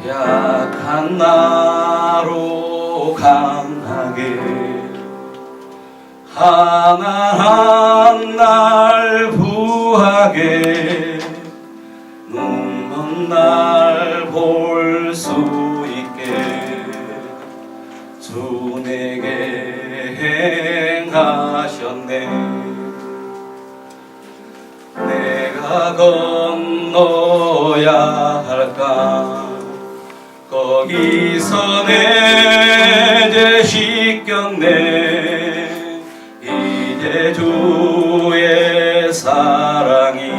약한 나로 강하게 하나한 날 부하게 눈먼 날 볼 수 있게 주 내게 행하셨네. 내가 건너야 할까 거기서 내 죄 씻겼네. 이제 주의 사랑이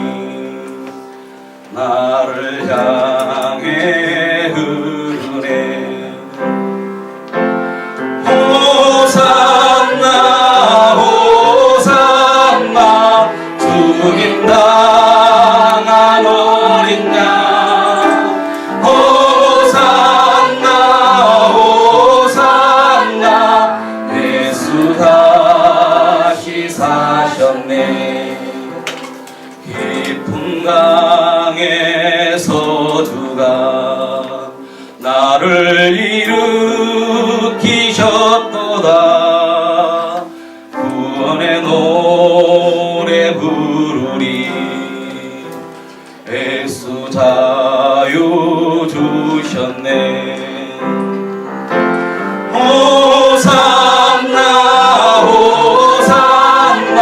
나를 향해 흐르네. 호산나 호산나 주님 당한 어린 양. 다시 사셨네. 깊은 강에서 주가 나를 일으키셨도다. 구원의 노래 부르리. 예수 자유 주셨네. 호산나 호산나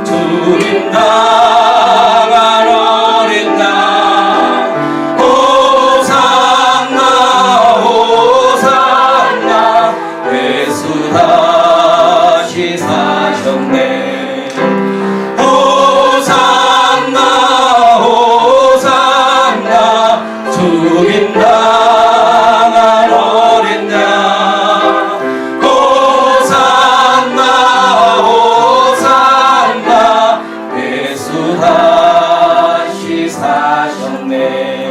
주님 당한 어린 양. 호산나 호산나 예수 다시 사셨네. 호산나 호산나 주님 당한 어린 양. 다시 사셨네.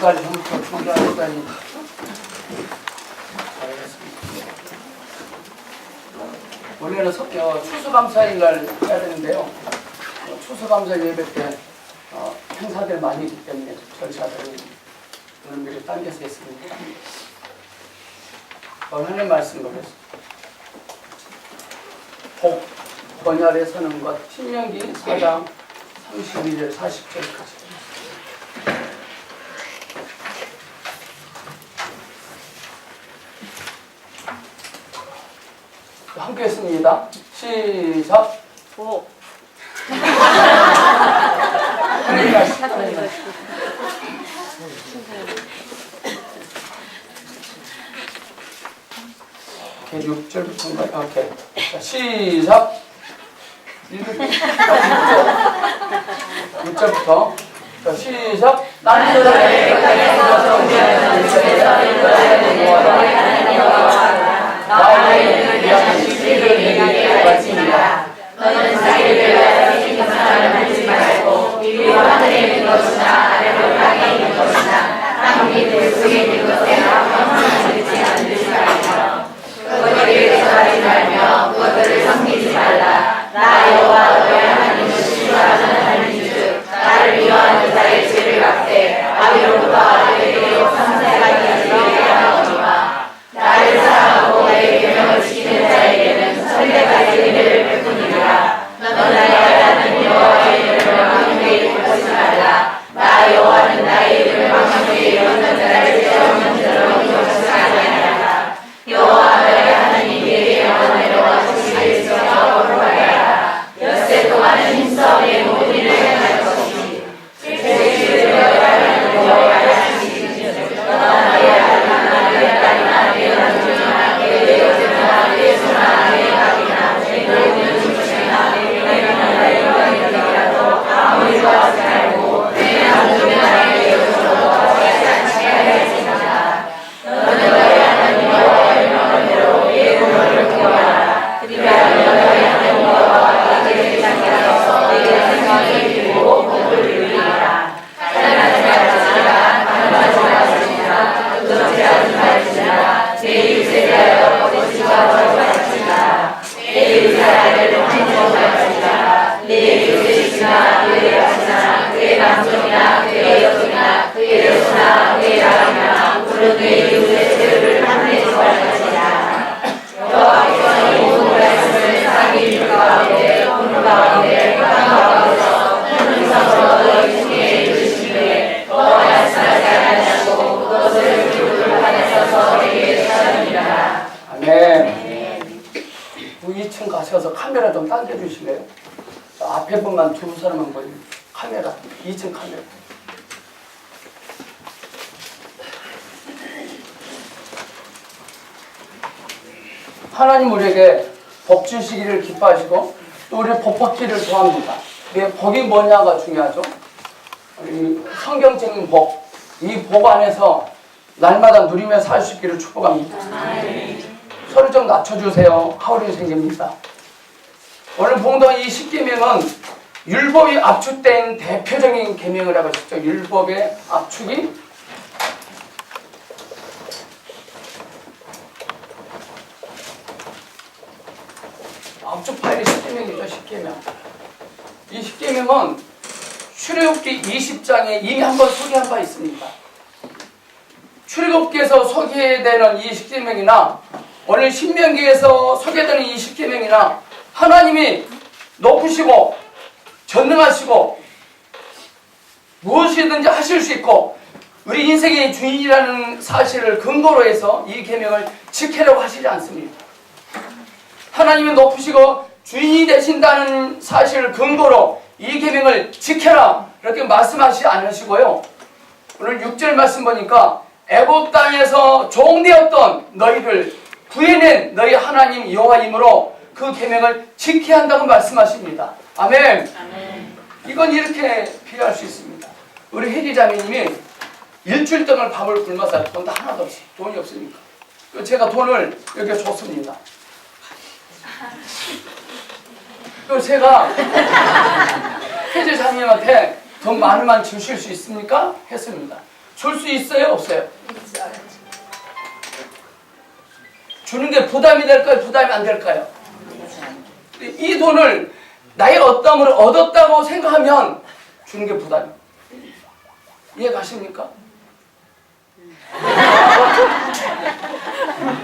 달 전부터 준비하셨다니 잘하셨습니다. 원래는 추수감사일날 해야 되는데요. 추수감사 예배 때 행사들 많이 있기 때문에 절차들이 오늘 미리 당겨서 했습니다. 하나님 말씀으로 해서 복 번열에 서는 것 신명기 4장 32절 40절까지 함께 했습니다. 시작. 복. 하나님 말씀. 오케이, 6절부터인가요? 오케이. 자, 시작. 6절부터. 자, 시작. 나는 너의 땅에서 나의 위한 시기를 내게 바치니라. 너는 자기를 위하여 생긴 사람을 만지지 말고 위로 하늘에 있는 것이나 아래로 땅에 있는 것이나 땅 밑에 속에 있는 것에나 평생 만지지 않으지 말며 그것들을 전하지 말며 그것들을 섬기지 말라. 나 여호와 너의 하나님은 신뢰하는 하나님이시즉 나를 미워하는 자의 죄를 갚되 아비로부터 아들에게로 3세까지 이르게 하노니와 나를 사랑하고 내 계명을 지키는 자에게는 천대까지 은혜를 베푸니라. 너는 나의 하나님 여호와의 이름을 망령되이 이르지 말라. 나 여호와는 나의 이름을 망령되이 이르는 자를 죄없는 자로 인정하지 아니하리라. 여호와 너의 하나님 내 영원하여 주시를 지켜 거룩하게 하라. 엿새 동안은 힘써 내 모든 일을 행할 것이니 죄를 여호와는 여호와의 하시니 너나 너의 아들이나 너의 딸이나 내 남편이나 내 여자나 내 소나 내 아기나 내 노는 중이나 내 영혼이나 내 영혼이라도 아무리 좋아하지 말고 내 남편이나 내 여자도 좋아하지 않게 하였습니다. 너는 너의 하나님 여호와의 명령대로 내 공로를 구하라. 그리하면 너의 하나님 여호와가 너에게 장가서 내게 생명을 이루고 복을 이루리라. 가난하지 말지니라 가난하지 말지니라 부끄럽지 말지니라 내 유세 대하여 거짓과 거짓말지니라 내 유세 아들을 환영하지 말지니라 내 유세이시나 그의 아시나 그의 남종이나 그의 여종이나 그의 여수나 그의 아랑이나 물은 내 유세 재료를 판매지 말지니라. 여호와께서 이 모든 말씀을 자기 일 가운데 본 가운데 땅 가운데서 현능성으로 너희 중에 이르시기에 너와 말씀하지 아니하고 그것을 기록을 안에 써서 내게 전하니라. 아멘. 2층 가셔서 카메라 좀 당겨주실래요? 앞에 분만 두 사람만 보여요. 카메라, 2층 카메라. 하나님 우리에게 복 주시기를 기뻐하시고 또 우리 복 받기를 좋아합니다. 이 복이 뭐냐가 중요하죠. 이 성경적인 복, 이 복 안에서 날마다 누리며 살 수 있기를 축복합니다. 소리 좀 낮춰주세요. 하울이 생깁니다. 오늘 봉독한 이 10계명은 율법이 압축된 대표적인 계명을 하고 있죠. 율법의 압축이 압축 파일이 10계명이죠. 10계명. 이 10계명은 출애굽기 20장에 이미 한번 소개한 바 있습니다. 출애굽기에서 소개되는 이 10계명이나 오늘 신명기에서 소개되는 이 10계명이나 하나님이 높으시고 전능하시고 무엇이든지 하실 수 있고 우리 인생의 주인이라는 사실을 근거로 해서 이 계명을 지키려고 하시지 않습니다. 하나님이 높으시고 주인이 되신다는 사실을 근거로 이 계명을 지켜라 이렇게 말씀하시지 않으시고요. 오늘 6절 말씀 보니까 애굽 땅에서 종되었던 너희를 구해낸 너희 하나님 여호와이므로 그 계명을 지켜야 한다고 말씀하십니다. 아멘. 아멘. 이건 이렇게 필요할 수 있습니다. 우리 혜리 자매님이 일주일 동안 밥을 굶어서 돈도 하나도 없이 돈이 없으니까 제가 돈을 이렇게 줬습니다. 그래서 제가 혜리 자매님한테 돈 많으면 주실 수 있습니까? 했습니다. 줄 수 있어요? 없어요? 주는 게 부담이 될까요? 부담이 안 될까요? 이 돈을 나의 어떠함으로 얻었다고 생각하면 주는 게 부담이에요. 이해 가십니까?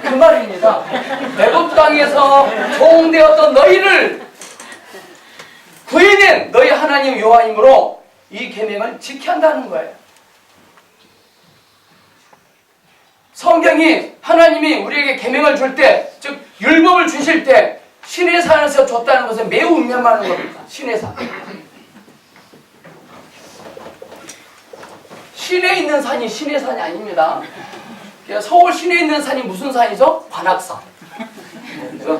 그 말입니다. 애굽 땅에서 종되었던 너희를 구해낸 너희 하나님 여호와이므로 이 계명을 지켜야 한다는 거예요. 성경이 하나님이 우리에게 계명을 줄 때, 즉 율법을 주실 때 신의 산에서 줬다는 것은 매우 운명하는 겁니다. 신의 산. 시내에 있는 산이 신의 산이 아닙니다. 서울 시내에 있는 산이 무슨 산이죠? 관악산.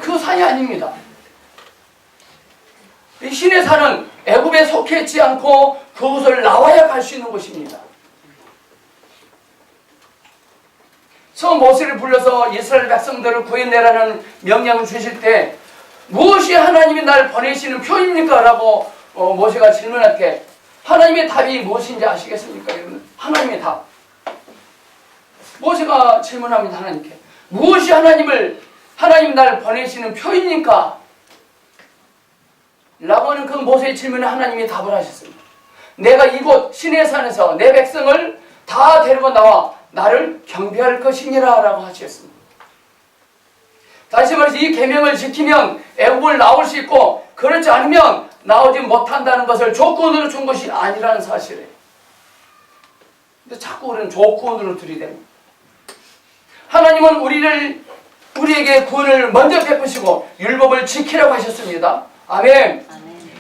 그 산이 아닙니다. 이 신의 산은 애굽에 속해 있지 않고 그곳을 나와야 갈 수 있는 곳입니다. 처음 모세를 불러서 이스라엘 백성들을 구해내라는 명령을 주실 때 무엇이 하나님이 날 보내시는 표입니까? 라고 모세가 질문할 때 하나님의 답이 무엇인지 아시겠습니까? 여러분? 하나님의 답. 모세가 질문합니다. 하나님께. 무엇이 하나님 날 보내시는 표입니까? 라고 하는 그 모세의 질문에 하나님이 답을 하셨습니다. 내가 이곳 시내산에서 내 백성을 다 데리고 나와 나를 경배할 것이니라 라고 하셨습니다. 다시 말해서 이 계명을 지키면 애굽을 나올 수 있고 그렇지 않으면 나오지 못한다는 것을 조건으로 준 것이 아니라는 사실이에요. 근데 자꾸 우리는 조건으로 들이댑니다. 하나님은 우리에게 구원을 먼저 베푸시고 율법을 지키라고 하셨습니다. 아멘.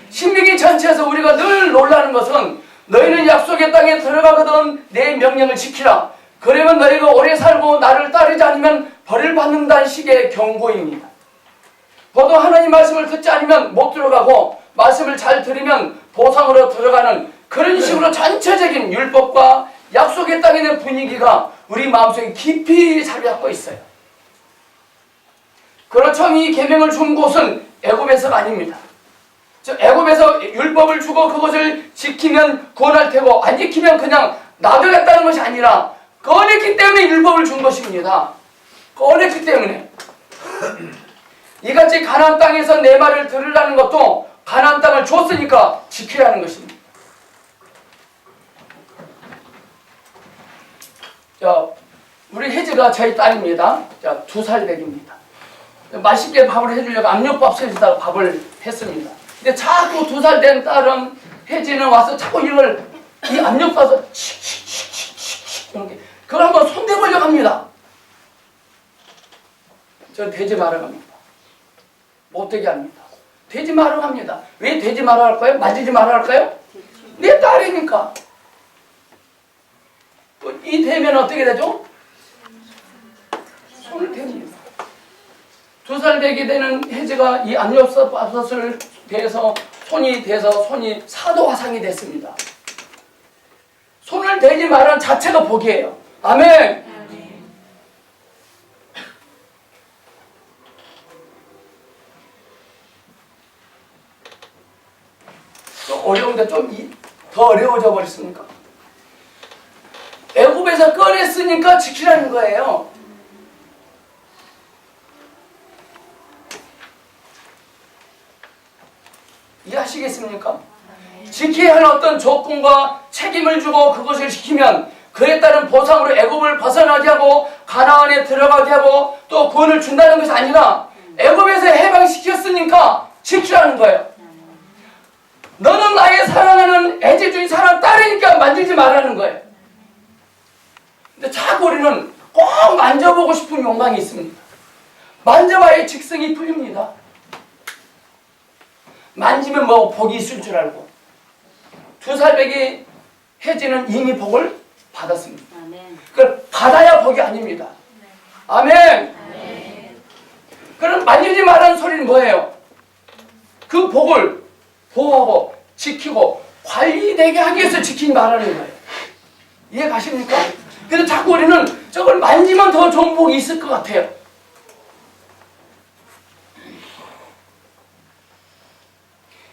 신명기 전체에서 우리가 늘 놀라는 것은 너희는 약속의 땅에 들어가거든 내 명령을 지키라. 그러면 너희가 오래 살고 나를 따르지 않으면 벌을 받는다는 식의 경고입니다. 보통 하나님 말씀을 듣지 않으면 못 들어가고 말씀을 잘 들으면 보상으로 들어가는 그런 식으로 전체적인 율법과 약속의 땅에 있는 분위기가 우리 마음속에 깊이 자리 잡고 있어요. 그렇죠. 이 계명을 준 곳은 애굽에서가 아닙니다. 애굽에서 율법을 주고 그것을 지키면 구원할 테고 안 지키면 그냥 놔두겠다는 것이 아니라 꺼냈기 때문에 율법을 준 것입니다. 꺼냈기 때문에. 이같이 가나안 땅에서 내 말을 들으라는 것도 가나안 땅을 줬으니까 지키라는 것입니다. 자, 우리 혜지가 저희 딸입니다. 자, 2살 되기입니다. 맛있게 밥을 해주려고 압력밥솥에다가 밥을 했습니다. 근데 자꾸 2살 된 딸은 혜지는 와서 자꾸 이 압력밥솥 칙칙칙칙칙 이렇게 그걸 한번 손대보려고 합니다. 저 되지 말아고 합니다. 못되게 합니다. 되지 말아고 합니다. 왜 되지 말아 할까요? 만지지 말아 할까요? 내 딸이니까. 이 되면 어떻게 되죠? 손을 댑니다. 2살 되게 되는 혜지가 이 압력밥솥을 대서 손이 사도 화상이 됐습니다. 손을 대지 말라는 자체가 복이에요. 아멘. 좀 어려운데 좀 더 어려워져 버렸습니까? 애굽에서 꺼냈으니까 지키라는 거예요. 이해하시겠습니까? 지켜야 할 어떤 조건과 책임을 주고 그것을 지키면 그에 따른 보상으로 애굽을 벗어나게 하고 가나안에 들어가게 하고 또 구원을 준다는 것이 아니라 애굽에서 해방시켰으니까 지키라는 거예요. 너는 나의 사랑하는 애지중인 사랑 딸이니까 만지지 말라는 거예요. 근데 자꾸 우리는 꼭 만져보고 싶은 욕망이 있습니다. 만져봐야 직성이 풀립니다. 만지면 뭐 복이 있을 줄 알고 2살 배기 혜지는 이미 복을 받았습니다. 그걸 받아야 복이 아닙니다. 아멘. 그럼 만지지 말라는 소리는 뭐예요? 그 복을 보호하고 지키고 관리되게 하기 위해서 지키지 말라는 거예요. 이해 가십니까? 그래서 자꾸 우리는 저걸 만지면 더 좋은 복이 있을 것 같아요.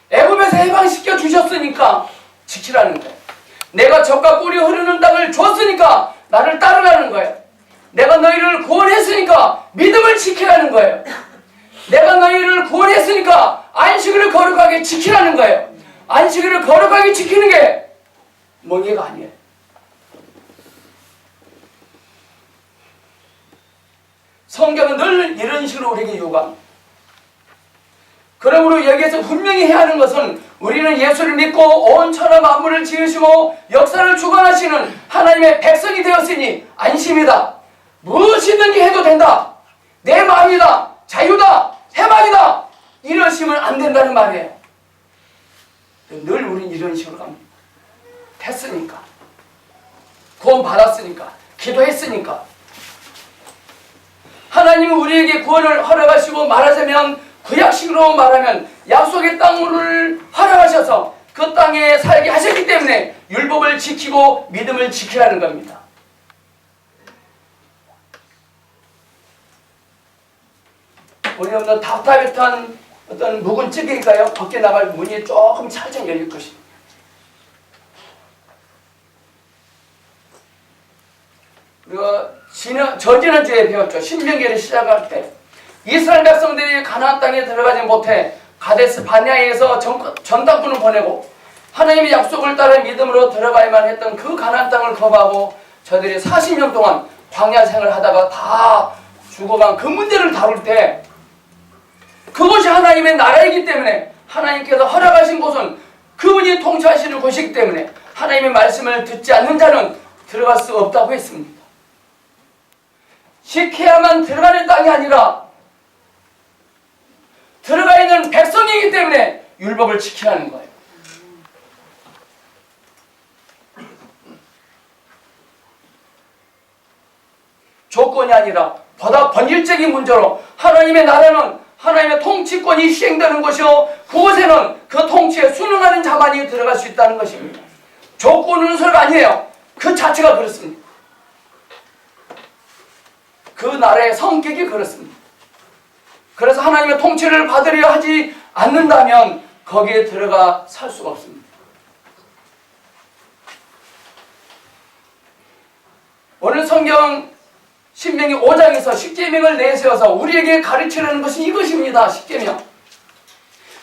애굽에서 해방시켜 주셨으니까 지키라는 거예요. 내가 젖과 꿀이 흐르는 땅을 줬으니까 나를 따르라는 거예요. 내가 너희를 구원했으니까 믿음을 지키라는 거예요. 내가 너희를 구원했으니까 안식일을 거룩하게 지키라는 거예요. 안식일을 거룩하게 지키는 게 멍해가 아니에요. 성경은 늘 이런 식으로 우리에게 요구합니다. 그러므로 여기에서 분명히 해야 하는 것은 우리는 예수를 믿고 온 천하 만물을 지으시고 역사를 주관하시는 하나님의 백성이 되었으니 안심이다. 무엇이든지 해도 된다. 내 마음이다. 자유다. 해방이다. 이러시면 안 된다는 말이에요. 늘 우리는 이런 식으로 갑니다. 했으니까. 구원 받았으니까. 기도했으니까. 하나님은 우리에게 구원을 허락하시고 말하자면 구약식으로 말하면 약속의 땅을 허락하셔서 그 땅에 살게 하셨기 때문에 율법을 지키고 믿음을 지키라는 겁니다. 우리는 답답했던 어떤 묵은 찌개일까요? 밖에 나갈 문이 조금 살짝 열릴 것입니다. 우리가 저지난주에 배웠죠. 신명기를 시작할 때 이스라엘 백성들이 가나안 땅에 들어가지 못해 가데스 바네아에서 전당꾼을 보내고 하나님의 약속을 따라 믿음으로 들어가야만 했던 그 가나안 땅을 거부하고 저들이 40년 동안 광야 생활을 하다가 다 죽어간 그 문제를 다룰 때 그것이 하나님의 나라이기 때문에 하나님께서 허락하신 곳은 그분이 통치하시는 곳이기 때문에 하나님의 말씀을 듣지 않는 자는 들어갈 수 없다고 했습니다. 지켜야만 들어가는 땅이 아니라 들어가 있는 백성이기 때문에 율법을 지키라는 거예요. 조건이 아니라 보다 본질적인 문제로 하나님의 나라는 하나님의 통치권이 시행되는 것이요 그곳에는 그 통치에 순응하는 자만이 들어갈 수 있다는 것입니다. 조건은 서가 아니에요. 그 자체가 그렇습니다. 그 나라의 성격이 그렇습니다. 그래서 하나님의 통치를 받으려 하지 않는다면 거기에 들어가 살 수가 없습니다. 오늘 성경 신명기 5장에서 십계명을 내세워서 우리에게 가르치려는 것이 이것입니다. 십계명.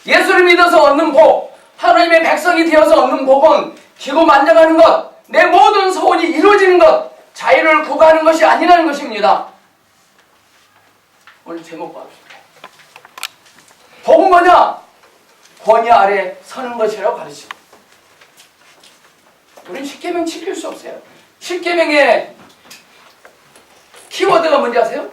예수를 믿어서 얻는 복, 하나님의 백성이 되어서 얻는 복은 기고만장하는 것, 내 모든 소원이 이루어지는 것, 자유를 구가하는 것이 아니라는 것입니다. 오늘 제목 봅시다. 복은 뭐냐? 권위 아래 서는 것이라고 가르치고. 우리는 십계명 지킬 수 없어요. 십계명의 키워드가 뭔지 아세요?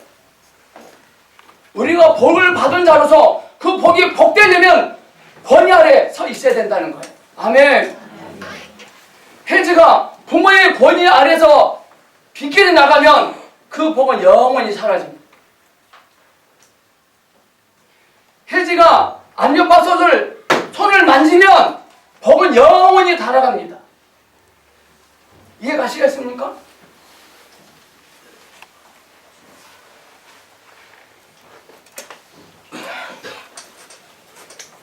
우리가 복을 받은 자로서 그 복이 복되려면 권위 아래 서 있어야 된다는 거예요. 아멘. 해지가 부모의 권위 아래서 빗길에 나가면 그 복은 영원히 사라집니다. 해지가 안전바솥을 손을 만지면 복은 영원히 달아갑니다. 이해가시겠습니까?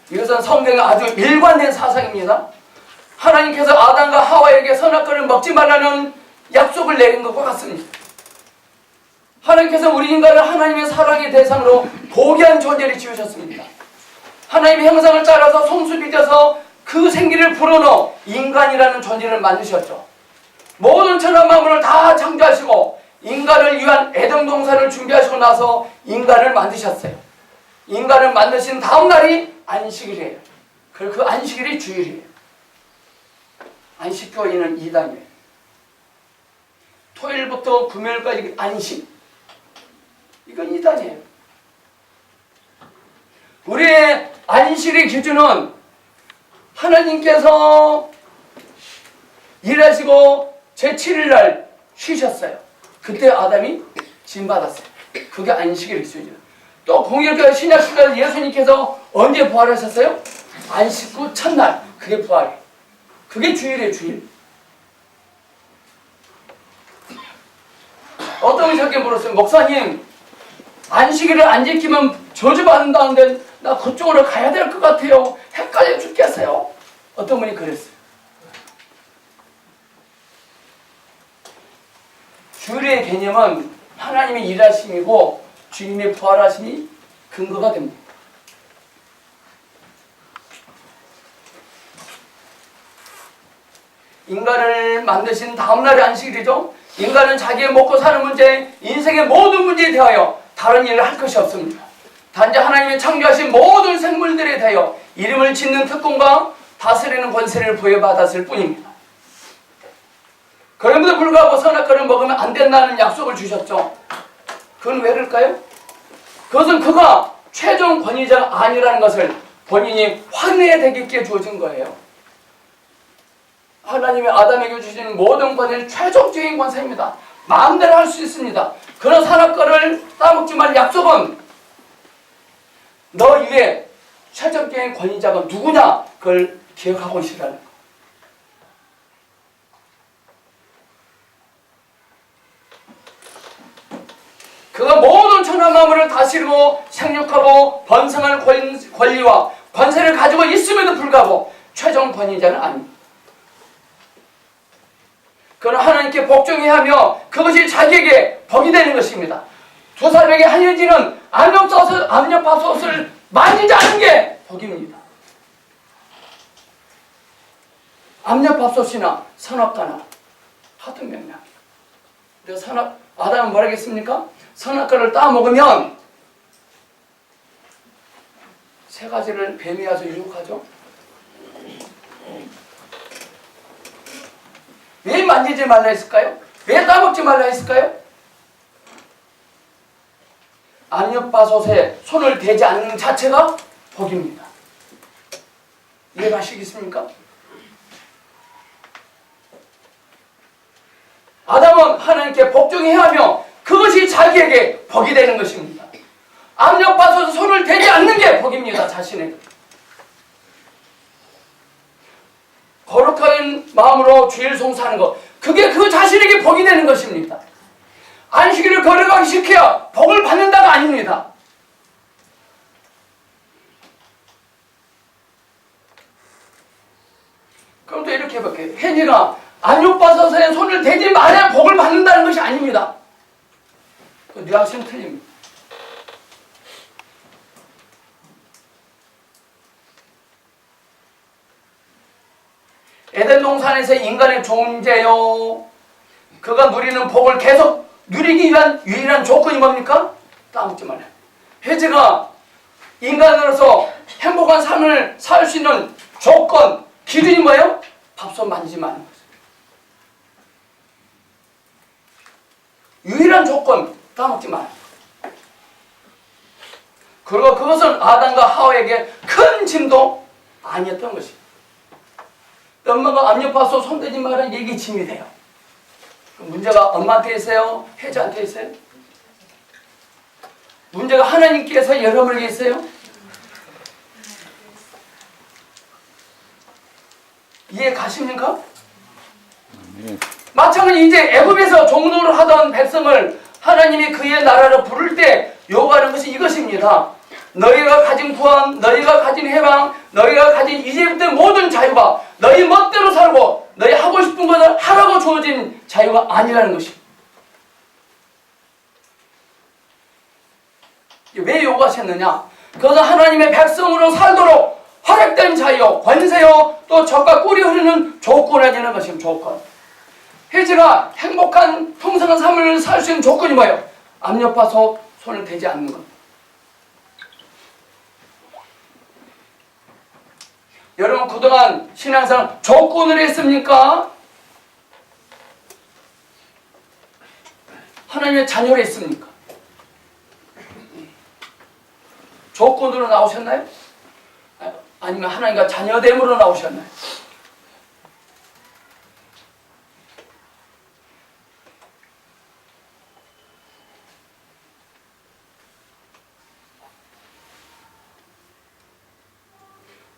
이것은 성경의 아주 일관된 사상입니다. 하나님께서 아담과 하와에게 선악과를 먹지 말라는 약속을 내린 것과 같습니다. 하나님께서 우리 인간을 하나님의 사랑의 대상으로 고귀한 존재를 지으셨습니다. 하나님의 형상을 따라서 손수 빚어서 그 생기를 불어넣어 인간이라는 존재를 만드셨죠. 모든 천하 만물을 다 창조하시고 인간을 위한 에덴 동산을 준비하시고 나서 인간을 만드셨어요. 인간을 만드신 다음 날이 안식일이에요. 그리고 그 안식일이 주일이에요. 안식교인은 2단이에요. 토요일부터 금요일까지 안식. 이건 2단이에요. 우리의 안식의 기준은 하나님께서 일하시고 제7일날 쉬셨어요. 그때 아담이 징받았어요. 그게 안식일의 기준이에요. 또 공일교회 신약시대 예수님께서 언제 부활하셨어요? 안식 후 첫날. 그게 부활이에요. 그게 주일이에요. 주일. 어떤 분이 저렇게 물었어요. 목사님, 안식일을 안 지키면 저주받는다는데 나 그쪽으로 가야 될 것 같아요. 헷갈려 죽겠어요. 어떤 분이 그랬어요. 주일의 개념은 하나님의 일하심이고 주님의 부활하심이 근거가 됩니다. 인간을 만드신 다음날의 안식일이죠. 인간은 자기의 먹고 사는 문제, 인생의 모든 문제에 대하여 다른 일을 할 것이 없습니다. 단지 하나님의 창조하신 모든 생물들에 대하여 이름을 짓는 특권과 다스리는 권세를 부여받았을 뿐입니다. 그럼에도 불구하고 선악과를 먹으면 안 된다는 약속을 주셨죠. 그건 왜 그럴까요? 그것은 그가 최종 권위자가 아니라는 것을 본인이 확인해야 되겠기에 주어진 거예요. 하나님이 아담에게 주신 모든 권위는 최종적인 권세입니다. 마음대로 할 수 있습니다. 그런 선악과를 따먹지 말 약속은 너 위에 최종적인 권위자가 누구냐 그걸 기억하고 있으라는 거. 그가 모든 천하 만물을 다스리고 생육하고 번성할 권리와 권세를 가지고 있음에도 불구하고 최종 권위자는 아닙니다. 그는 하나님께 복종해야 하며 그것이 자기에게 복이 되는 것입니다. 두 사람에게 하여지는 암염밥솥을 만지지 않은 게 복입니다. 암염밥솥이나 선악과나 같은 맥락. 그래서 아담은 뭐라 했습니까? 선악과를 따먹으면 세 가지를 뱀이 와서 유혹하죠. 왜 만지지 말라 했을까요? 왜 따먹지 말라 했을까요? 암염밥솥에 손을 대지 않는 자체가 복입니다. 이해하시겠습니까? 아담은 하나님께 복종해야 하며 그것이 자기에게 복이 되는 것입니다. 암염밥솥에 손을 대지 않는 게 복입니다. 자신에게. 거룩한 마음으로 주일 송사하는 것, 그게 그 자신에게 복이 되는 것입니다. 안식일을 거룩하게 지켜야 복을 받는다가 아닙니다. 그럼 또 이렇게 해볼게요. 혜니가 안육바섯에 손을 대지 말아야 복을 받는다는 것이 아닙니다. 그 뉘앙스는 틀립니다. 에덴 동산에서 인간의 존재요, 그가 누리는 복을 계속 누리기 위한 유일한 조건이 뭡니까? 따먹지 말아요. 해제가 인간으로서 행복한 삶을 살 수 있는 조건, 기준이 뭐예요? 밥솥 만지지 마는 거죠. 유일한 조건, 따먹지 마요. 그리고 그것은 아담과 하와에게 큰 짐도 아니었던 것입니다. 엄마가 압력밥솥 손대지 마라, 이게 짐이 돼요. 문제가 엄마한테 있어요? 해자한테 있어요? 문제가 하나님께서 여러분에게 있어요? 이해 가십니까? 마찬가지 이제 애굽에서 종노를 하던 백성을 하나님이 그의 나라로 부를 때 요구하는 것이 이것입니다. 너희가 가진 구원, 너희가 가진 해방, 너희가 가진 이제부터 모든 자유가 너희 멋대로 살고 너희 하고 싶은 것을 하라고 주어진 자유가 아니라는 것입니다. 왜 요구하셨느냐? 그것은 하나님의 백성으로 살도록 허락된 자유, 권세요, 또 젖과 꿀이 흐르는 조건이 되는 것입니다. 조건. 해지가 행복한 풍성한 삶을 살 수 있는 조건이 뭐예요? 압력밥솥 손을 대지 않는 것. 여러분 그동안 신앙생활 조건을 했습니까? 하나님의 자녀로 했습니까? 조건으로 나오셨나요? 아니면 하나님과 자녀됨으로 나오셨나요?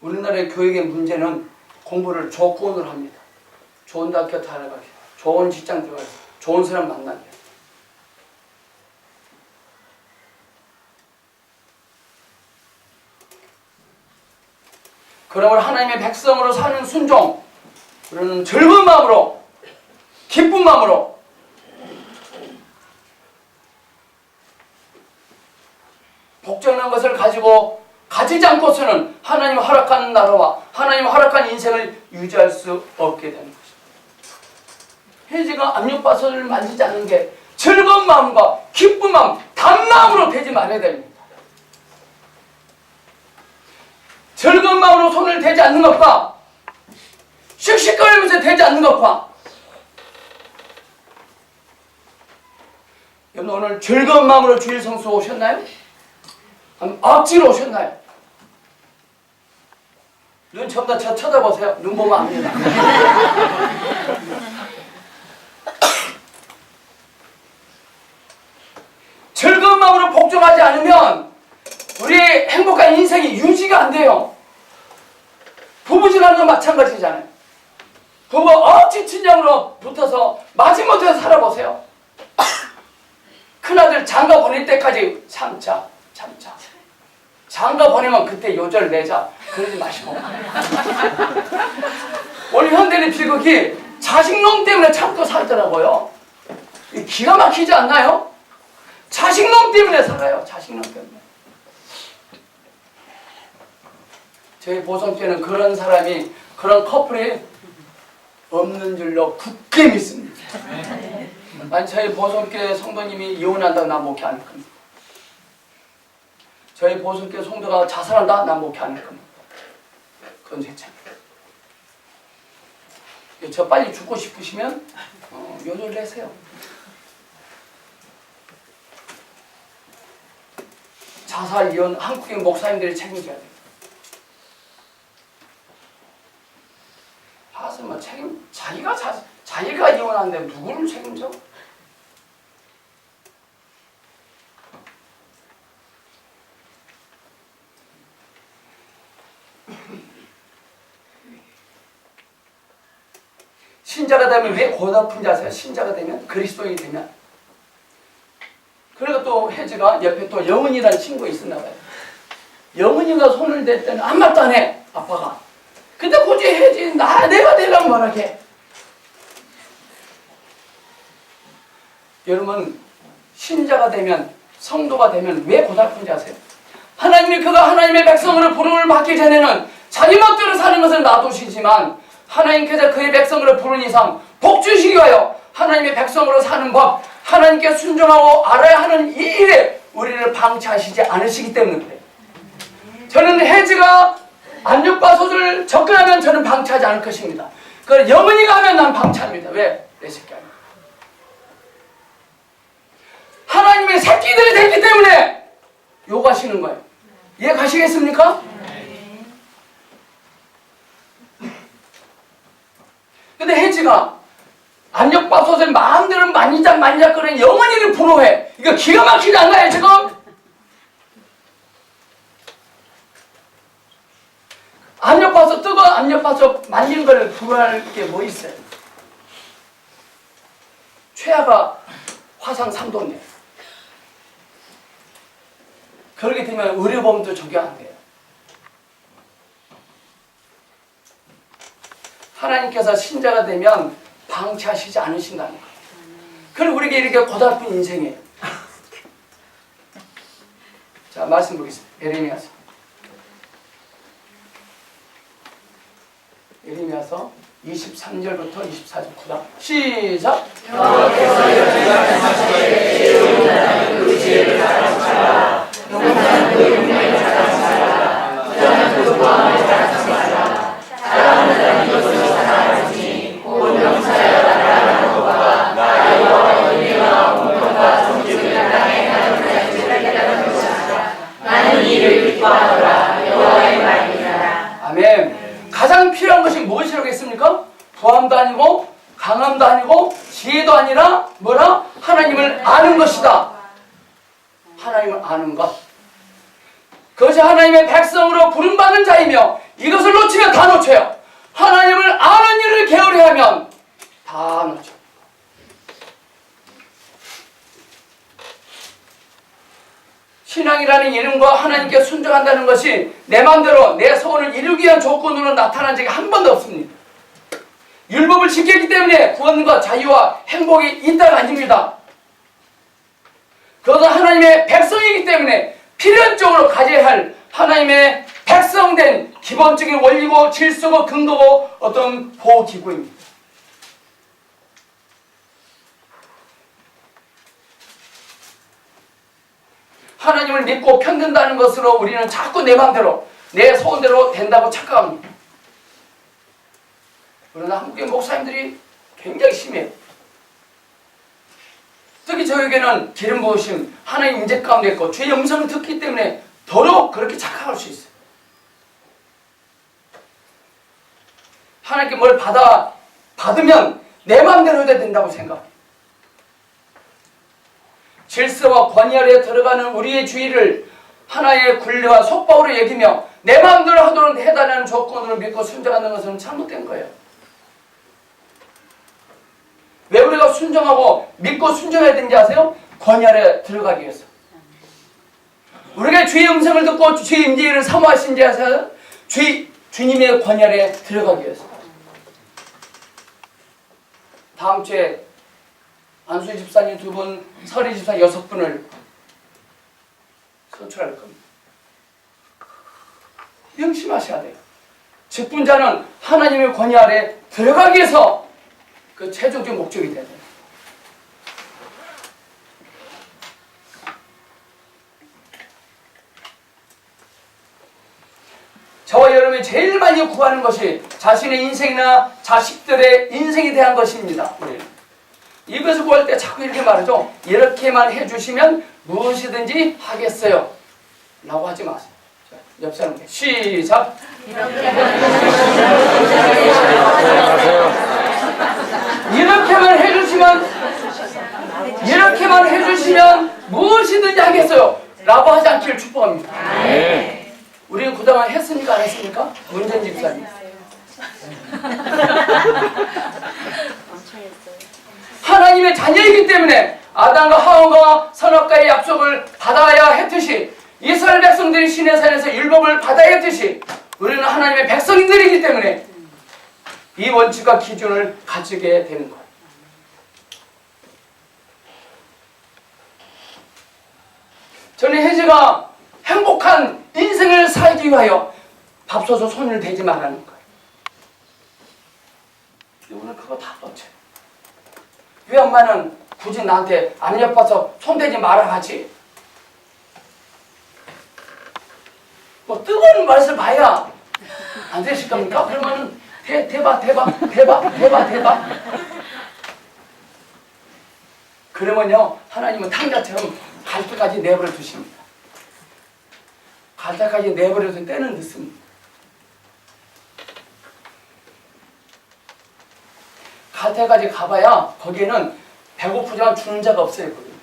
우리나라의 교육의 문제는 공부를 조건으로 합니다. 좋은 대학교 다녀가게, 좋은 직장 들어가게, 좋은 사람 만나게. 그러므로 하나님의 백성으로 사는 순종, 우리는 즐거운 마음으로, 기쁜 마음으로 복종한 것을 가지지 않고서는 하나님 허락한 나라와 하나님 허락한 인생을 유지할 수 없게 되는 것입니다. 해지가 압력밥솥을 만지지 않는 게 즐거운 마음과 기쁜 마음, 단마음으로 되지 말아야 됩니다. 즐거운 마음으로 손을 대지 않는 것과 씩씩거리면서 대지 않는 것과 여러분 오늘 즐거운 마음으로 주일 성수 오셨나요? 억지로 오셨나요? 눈 전부 다 저 쳐다보세요. 눈 보면 압니다. 즐거운 마음으로 복종하지 않으면 우리의 행복한 인생이 유지가 안 돼요. 부부지라는 건 마찬가지잖아요. 부부 억지 친정으로 붙어서 마지못해서 살아보세요. 큰아들 장가 보낼 때까지 참자. 장가 보내면 그때 요절 내자. 그러지 마시고. 오늘 현대인의 비극이 자식놈 때문에 참고 살더라고요. 기가 막히지 않나요? 자식놈 때문에 살아요. 자식놈 때문에. 저희 보성교회는 그런 사람이, 그런 커플이 없는 줄로 굳게 믿습니다. 아니, 저희 보성교회 성도님이 이혼한다고 난 목회 안 할 겁니다. 저희 보성교회 성도가 자살한다? 난 목회 안 할 겁니다. 그건 제 참. 저 빨리 죽고 싶으시면 요절 내세요. 자살, 이혼, 한국의 목사님들이 책임져야 돼요. 봐서 뭐 자기가 이혼하는데 누구를 책임져? 신자가 되면 왜 고달픈지 아세요? 신자가 되면, 그리스도인이 되면. 그리고 또 혜지가 옆에 또 영은이라는 친구가 있었나 봐요. 영은이가 손을 댈 때는 아무 말도 안 해, 아빠가. 근데 굳이 혜지, 내가 되려면 말하게. 여러분, 신자가 되면, 성도가 되면 왜 고달픈지 아세요? 그가 하나님의 백성으로 부름을 받기 전에는 자기 멋대로 사는 것을 놔두시지만 하나님께서 그의 백성으로 부른 이상 복 주시기 위하여 하나님의 백성으로 사는 법, 하나님께 순종하고 알아야 하는 이 일에 우리를 방치하시지 않으시기 때문에 그래요. 저는 혜지가 압력밥솥을 접근하면 저는 방치하지 않을 것입니다. 그걸 영은이가 하면 난 방치합니다. 왜? 내 새끼 아니야. 하나님의 새끼들이 되기 때문에 요구하시는 거예요. 이해 가시겠습니까? 근데 혜지가 압력밥솥을 마음대로 만지작거리는 영원히를 부러워해. 이거 기가 막히지 않나요 지금? 압력밥솥, 뜨거운 압력밥솥 만지는 걸 부러워할 게 뭐 있어요? 최하가 화상 3도인데 그렇게 되면 의료보험도 적용 안 돼요. 하나님께서 신자가 되면 방치하시지 않으신다는 거예요. 그럼 우리에게 이렇게 고달픈 인생이에요. 자, 말씀 보겠습니다. 예레미야서 23절부터 24절 9장 시작. 여호와께서 여호와의 사실에 지혜로운 자는 그 지혜를 자랑하라. 용사는 그 용맹을 자랑하라. 부자는 그 보안을 자랑하라. 자랑하는 자는 이것으로 자랑하지니 곧 명사여 나라는 것과 나 여호와의 은혜와 공평과 정직을 땅에 하는 자의 뜻을 깨달은 것이라. 나는 이를 기뻐하노라. 여호와의 말이니라. 아멘. 가장 필요한 것이 무엇이라고 했습니까? 부함도 아니고 강함도 아니고 지혜도 아니라 뭐라? 하나님을 아는 것이다. 하나님을 아는 것. 그것이 하나님의 백성으로 부름받는 자이며 이것을 놓치면 다 놓쳐요. 하나님을 아는 일을 게으리하면 다 놓쳐. 신앙이라는 이름과 하나님께 순종한다는 것이 내 마음대로 내 소원을 이루기 위한 조건으로 나타난 적이 한 번도 없습니다. 율법을 지켰기 때문에 구원과 자유와 행복이 있다가 아닙니다. 그것은 하나님의 백성이기 때문에 필연적으로 가져야 할 하나님의 백성된 기본적인 원리고 질서고 근거고 어떤 보호기구입니다. 하나님을 믿고 편든다는 것으로 우리는 자꾸 내 마음대로 내 소원대로 된다고 착각합니다. 그러나 한국의 목사님들이 굉장히 심해요. 특히 저에게는 기름 부으심, 하나님 임재 가운데 있고 주의 음성을 듣기 때문에 더더욱 그렇게 착각할 수 있어요. 하나님께 뭘 받으면 내 마음대로 해야 된다고 생각해요. 질서와 권위 아래에 들어가는 우리의 주의를 하나의 굴레와 속박으로 여기며 내 마음대로 하도록 해달라는 조건으로 믿고 순종하는 것은 잘못된 거예요. 왜 우리가 순종하고 믿고 순종해야 되는지 아세요? 권위 아래에 들어가기 위해서. 우리가 주의 음성을 듣고 주의 임재를 사모하신지 아세요? 주님의 권위 아래에 들어가기 위해서. 다음 주에 안수 집사님 2분, 설희 집사 6분을 선출할 겁니다. 명심하셔야 돼요. 직분자는 하나님의 권위 아래 들어가기 위해서 그 최종적 목적이 돼야 돼요. 저와 여러분이 제일 많이 구하는 것이 자신의 인생이나 자식들의 인생에 대한 것입니다. 이것을 구할 때 자꾸 이렇게 말하죠. 이렇게만 해주시면 무엇이든지 하겠어요 라고 하지 마세요. 자, 옆 사람께 시작. 이렇게만 해주시면 무엇이든지 하겠어요 라고 하지 않기를 축복합니다. 우리는 그동안 했습니까? 안 했습니까? 문전 집사님. 하나님의 자녀이기 때문에 아담과 하와가 선악과의 약속을 받아야 했듯이 이스라엘 백성들이 시내산에서 율법을 받아야 했듯이 우리는 하나님의 백성들이기 때문에 이 원칙과 기준을 가지게 되는 거예요. 저는 혜지가 행복한 인생을 살기 위하여 밥솥에 손을 대지 말라는 거예요. 오늘 그거 다 놓쳐요. 왜 엄마는 굳이 나한테 안 예뻐서 손대지 말아 하지? 뭐 뜨거운 맛을 봐야 안 되실 겁니까? 그러면은 대박. 그러면요 하나님은 탕자처럼 갈 때까지 내버려 두십니다. 갈 때까지 내버려 둔 때는 늦습니다. 갈 때까지 가봐야 거기에는 배고프지만 주는 자가 없어요. 거기는.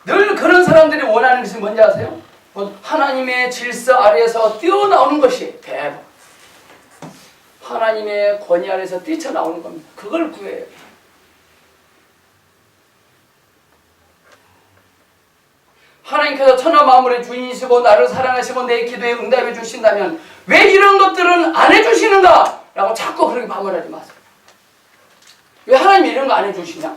늘 그런 사람들이 원하는 것이 뭔지 아세요? 하나님의 질서 아래에서 뛰어나오는 것이 대박. 하나님의 권위 아래에서 뛰쳐나오는 겁니다. 그걸 구해요. 하나님께서 천하 만물의 주인이시고 나를 사랑하시고 내 기도에 응답해 주신다면 왜 이런 것들은 안 해주시는가? 라고 자꾸 그렇게 반문하지 마세요. 왜 하나님이 이런 거 안 해주시냐?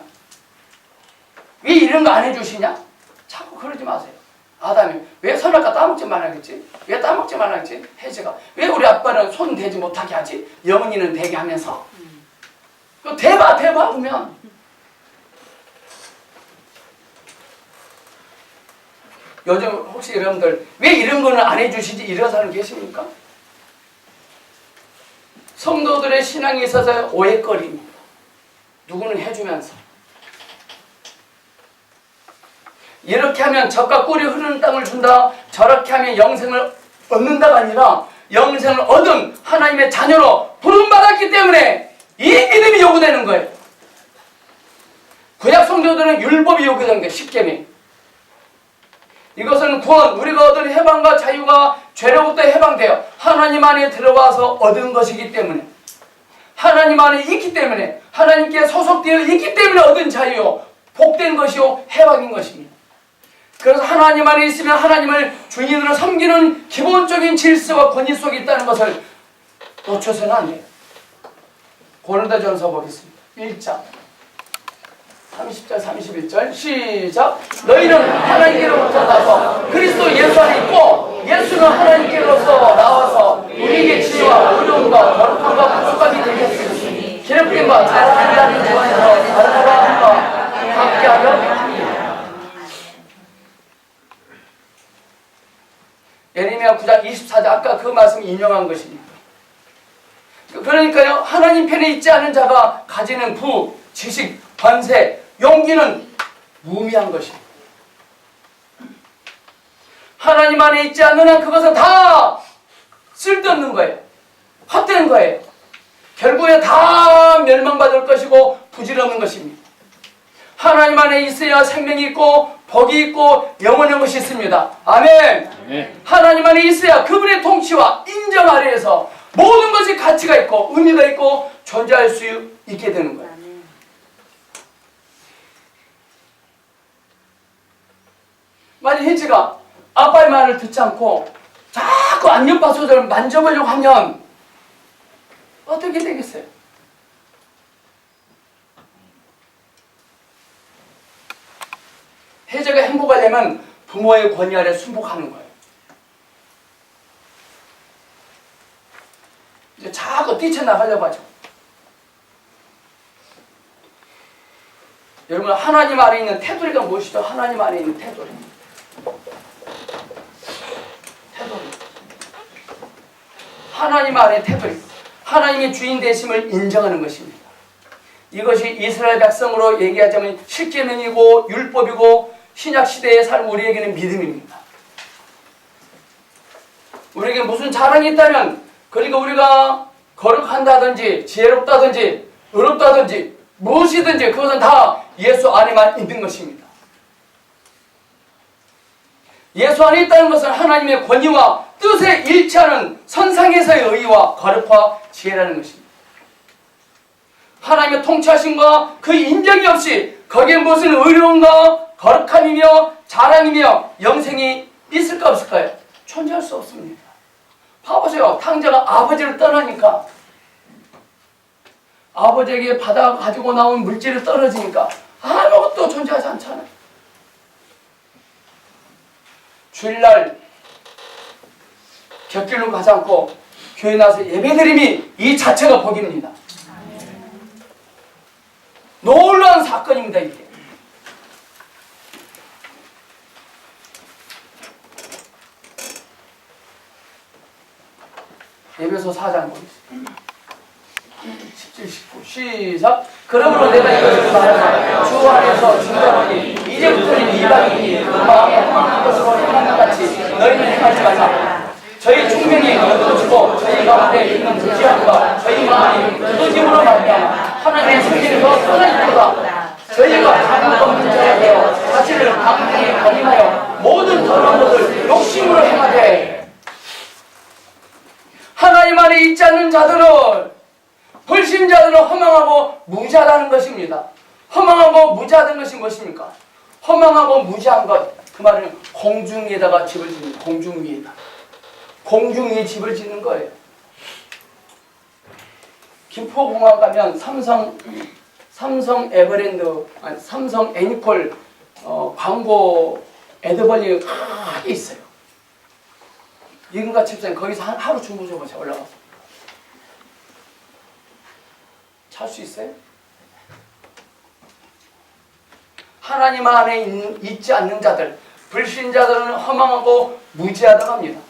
왜 이런 거 안 해주시냐? 자꾸 그러지 마세요. 아담이 왜 선악과 따먹지 말아야겠지? 왜 따먹지 말아야겠지? 혜지가 왜 우리 아빠는 손 대지 못하게 하지? 영은이는 대게 하면서 대봐 하면 요즘 혹시 여러분들 왜 이런 거는 안 해주시지? 이런 사람 계십니까? 성도들의 신앙에 있어서 오해거리입니다. 누구는 해주면서 이렇게 하면 젖과 꿀이 흐르는 땅을 준다, 저렇게 하면 영생을 얻는다가 아니라 영생을 얻은 하나님의 자녀로 부름받았기 때문에 이 믿음이 요구되는 거예요. 구약 성도들은 율법이 요구되는 거예요. 십계명. 이것은 구원, 우리가 얻은 해방과 자유가 죄로부터 해방되어 하나님 안에 들어와서 얻은 것이기 때문에, 하나님 안에 있기 때문에, 하나님께 소속되어 있기 때문에 얻은 자유요, 복된 것이요, 해방인 것입니다. 그래서 하나님 안에 있으면 하나님을 주인으로 섬기는 기본적인 질서와 권위 속에 있다는 것을 놓쳐서는 안 돼요. 고린도전서 보겠습니다. 1장 30절 31절 시작. 너희는 하나님께로부터 나서 그리스도 예수 안에 있고 예수는 하나님께로서 나와서 우리에게 지혜와 의로움과 거룩함과 부족함이 되겠으니 기름김과 자라난다는 구원에서 바르바람과 함께하여 합니다. 예레미야 9장 24절 아까 그 말씀 인용한 것입니다. 그러니까요, 하나님 편에 있지 않은 자가 가지는 부, 지식, 권세, 용기는 무미한 것입니다. 하나님 안에 있지 않는 한 그것은 다 쓸데없는 거예요. 헛된 거예요. 결국에 다 멸망받을 것이고 부질없는 것입니다. 하나님 안에 있어야 생명이 있고 복이 있고 영원한 것이 있습니다. 아멘. 네. 하나님 안에 있어야 그분의 통치와 인정 아래에서 모든 것이 가치가 있고 의미가 있고 존재할 수 있게 되는 거예요. 만약 혜지가 아빠의 말을 듣지 않고 자꾸 안녕바소들을 만져보려고 하면 어떻게 되겠어요? 혜지가 행복하려면 부모의 권위 아래 순복하는 거예요. 이제 자꾸 뛰쳐나가려고 하죠. 여러분, 하나님 안에 있는 테두리가 무엇이죠? 하나님 안에 있는 테두리. 하나님 안에 테두리. 하나님의 주인 되심을 인정하는 것입니다. 이것이 이스라엘 백성으로 얘기하자면 십계명이고 율법이고 신약 시대에 사는 우리에게는 믿음입니다. 우리에게 무슨 자랑이 있다면, 그러니까 우리가 거룩한다든지 지혜롭다든지 의롭다든지 무엇이든지 그것은 다 예수 안에만 있는 것입니다. 예수 안에 있다는 것은 하나님의 권위와 뜻에 일치하는 선상에서의 의와 거룩과 지혜라는 것입니다. 하나님의 통치하심과 그 인정이 없이 거기에 무슨 의로움과 거룩함이며 자랑이며 영생이 있을까 없을까요? 존재할 수 없습니다. 봐보세요. 탕자가 아버지를 떠나니까, 아버지에게 받아 가지고 나온 물질을 떨어지니까 아무것도 존재하지 않잖아요. 주일날 곁길로 가지 않고 교회 나서 예배드림이 이 자체가 복입니다. 놀라운 사건입니다, 이게. 에베소 4장 보겠습니다. 17, 19 시작. 그러므로 내가 이것을 말하노라. 주 안에서 진정하니 이제부터는 이방인이 그 마음에 합한 것으로 행하는 같이 너희는 행하지 말라. 저희 충명이 어두워지고 저희 가운데 있는 무지함과 저희 마음이 굳어짐으로 말미암아 하나님의 성질이 더 떠나있도다. 저희가 잘못 없는 자에 되어 사실을 강하게 가림하여 모든 더러운 것을 욕심으로 행하되, 하나님 안에 있지 않는 자들은, 불신자들은 허망하고 무지하다는 것입니다. 허망하고 무지하다는 것이 무엇입니까? 허망하고 무지한 것, 그 말은 공중 위에다가 집을 짓는, 공중 위에다. 공중 위에 집을 짓는 거예요. 김포공항 가면 삼성 에버랜드, 아니 삼성 애니콜 광고 애드벌리 크게 있어요. 이근가 집사님 거기서 하루 주무셔보세요. 올라가서 잘 수 있어요? 하나님 안에 있지 않는 자들, 불신자들은 허망하고 무지하다고 합니다.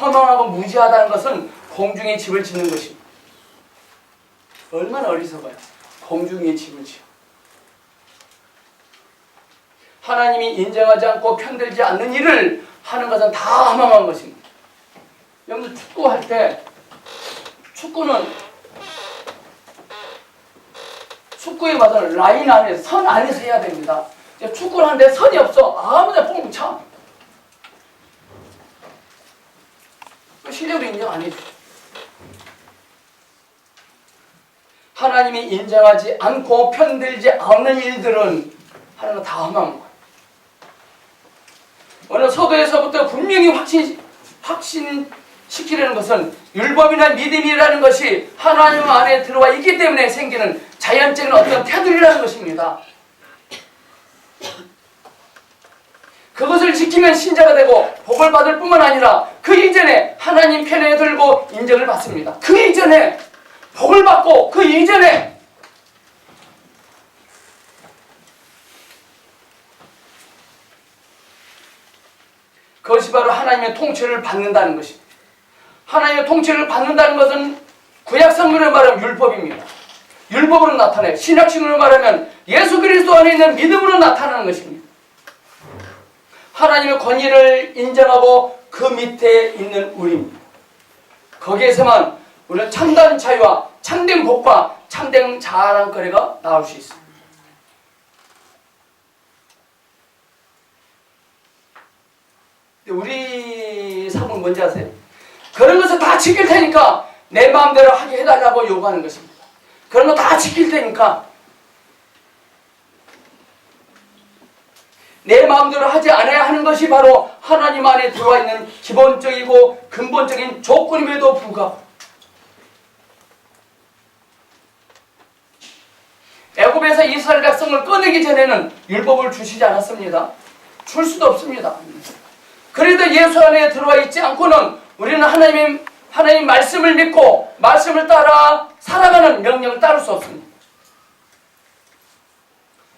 허망하고 무지하다는 것은 공중에 집을 짓는 것입니다. 얼마나 어리석어요. 공중에 집을 지어. 하나님이 인정하지 않고 편들지 않는 일을 하는 것은 다 허망한 것입니다. 여러분들 축구할 때, 축구에 봐서 라인 안에, 선 안에서 해야 됩니다. 축구를 하는데 선이 없어. 아무나 뽕 차. 실력을 인정 안 해주죠. 하나님이 인정하지 않고 편들지 않는 일들은 하는 거 다 험한 거예요. 어느 서도에서부터 분명히 시키려는 것은 율법이나 믿음이라는 것이 하나님 안에 들어와 있기 때문에 생기는 자연적인 어떤 태도라는 것입니다. 그것을 지키면 신자가 되고 복을 받을 뿐만 아니라 그 이전에 하나님 편에 들고 인정을 받습니다. 그 이전에 복을 받고 그 이전에 그것이 바로 하나님의 통치를 받는다는 것입니다. 하나님의 통치를 받는다는 것은 구약 성경으로 말하면 율법입니다. 율법으로 나타내요. 신약식으로 말하면 예수 그리스도 안에 있는 믿음으로 나타나는 것입니다. 하나님의 권위를 인정하고 그 밑에 있는 우리입니다. 거기에서만 우리는 참된 자유와 참된 복과 참된 자랑거리가 나올 수 있습니다. 우리 삶은 뭔지 아세요? 그런 것을 다 지킬 테니까 내 마음대로 하게 해달라고 요구하는 것입니다. 그런 거 다 지킬 테니까 내 마음대로 하지 않아야 하는 것이 바로 하나님 안에 들어와 있는 기본적이고 근본적인 조건임에도 불구하고 애굽에서 이스라엘 백성을 꺼내기 전에는 율법을 주시지 않았습니다. 줄 수도 없습니다. 그래도 예수 안에 들어와 있지 않고는 우리는 하나님 말씀을 믿고 말씀을 따라 살아가는 명령을 따를 수 없습니다.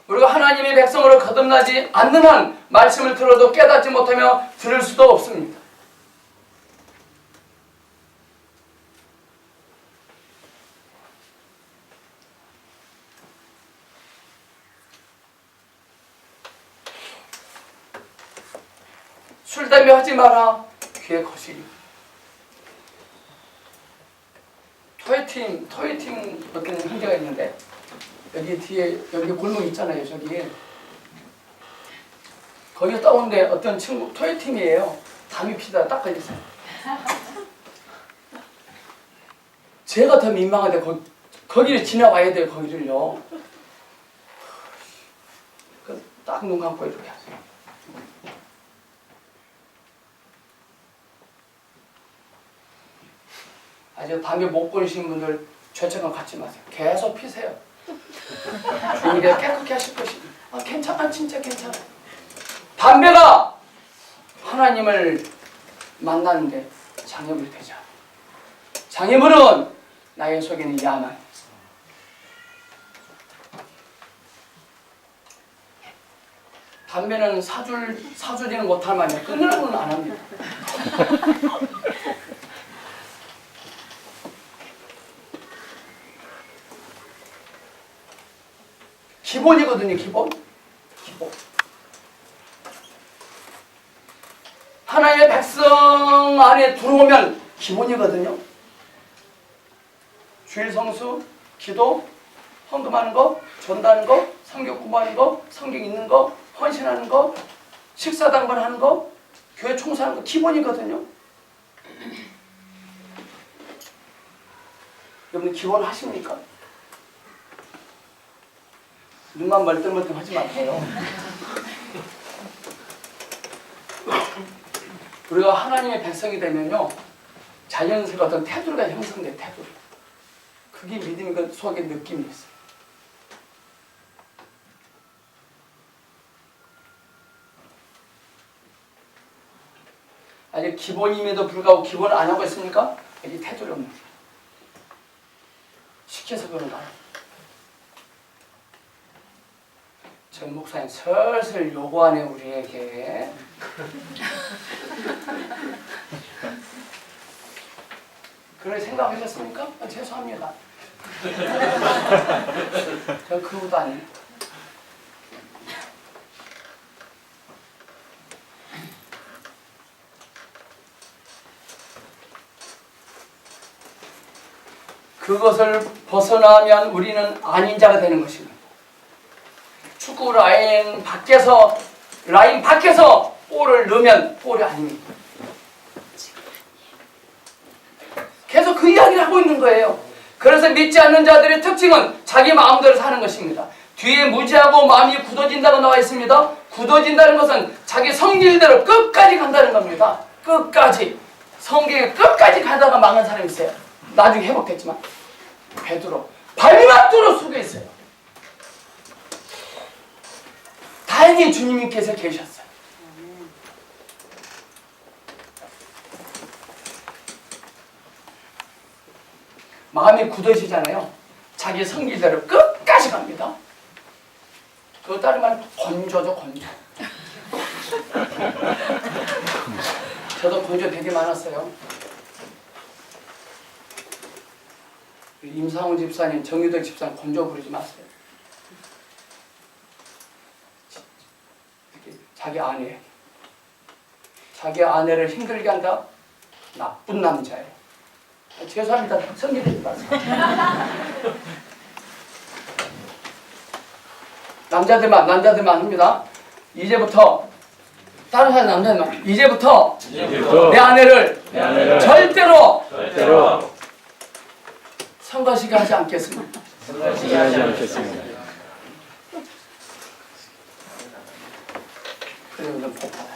우리가 하나님의 백성으로 거듭나지 않는 한 말씀을 들어도 깨닫지 못하며 들을 수도 없습니다. 술, 담배 하지 마라. 귀에 거시기. 토요팀 어떤 형제가 있는데 여기 뒤에 여기 골목 있잖아요. 저기 거기 떠오는데 어떤 친구 토요팀이에요. 담이 피다 딱 걸렸어요. 제가 더 민망한데 거기를 지나와야 돼요. 거기를요. 딱 눈 감고 이렇게 하세요. 아주 담배 못 끊으시는 분들 죄책감 갖지 마세요. 계속 피세요. 주일에 깨끗게 하실 것입니다. 괜찮아, 진짜 괜찮아. 담배가 하나님을 만나는데 장애물이 되지 않아요. 장애물은 나의 속에는 야망이 있어. 담배는 사주지는 못할 만해 끊으려고는 안 합니다. 기본이거든요. 기본. 하나님의 백성 안에 들어오면 기본이거든요. 주일 성수, 기도, 헌금하는 거, 전다는 거, 성경 공부하는 거, 성경 읽는 거, 헌신하는 거, 식사 당번하는 거, 교회 총사하는 거 기본이거든요. 여러분 기본 하십니까? 눈만 멀뚱멀뚱 하지 마세요. 우리가 하나님의 백성이 되면요 자연스레 어떤 태도가 형성돼. 태도. 그게 믿음이 그 속에 느낌이 있어요. 아직 기본임에도 불구하고 기본을 안 하고 있으니까 여기 태도를 없는 거예요. 시켜서 그런 거예요. 전 목사님 슬슬 요구하네 우리에게. 그런 생각하셨습니까? 죄송합니다. 전 그것도 아니에요. 그것을 벗어나면 우리는 아닌 자가 되는 것입니다. 축구 라인 밖에서 볼을 넣으면 볼이 아닙니다. 계속 그 이야기를 하고 있는 거예요. 그래서 믿지 않는 자들의 특징은 자기 마음대로 사는 것입니다. 뒤에 무지하고 마음이 굳어진다고 나와 있습니다. 굳어진다는 것은 자기 성질대로 끝까지 간다는 겁니다. 끝까지. 성경에 끝까지 가다가 망한 사람이 있어요. 나중에 회복됐지만. 베드로 발맞도록 속였어요. 다행히 주님께서 계셨어요. 마음이 굳어지잖아요. 자기 성질대로 끝까지 갑니다. 그거 다른 말 건조죠, 건조. 저도 건조 되게 많았어요. 임상훈 집사님, 정유덕 집사님 건조 부르지 마세요. 자기 아내를 힘들게 한다? 나쁜 남자예요. 죄송합니다. 성질되지 마세요. 남자들만 합니다. 이제부터 다른 사람 남자들만 이제부터 내 아내를 절대로 성가시게 하지 않겠습니다. 그리고 좀 복 받아요.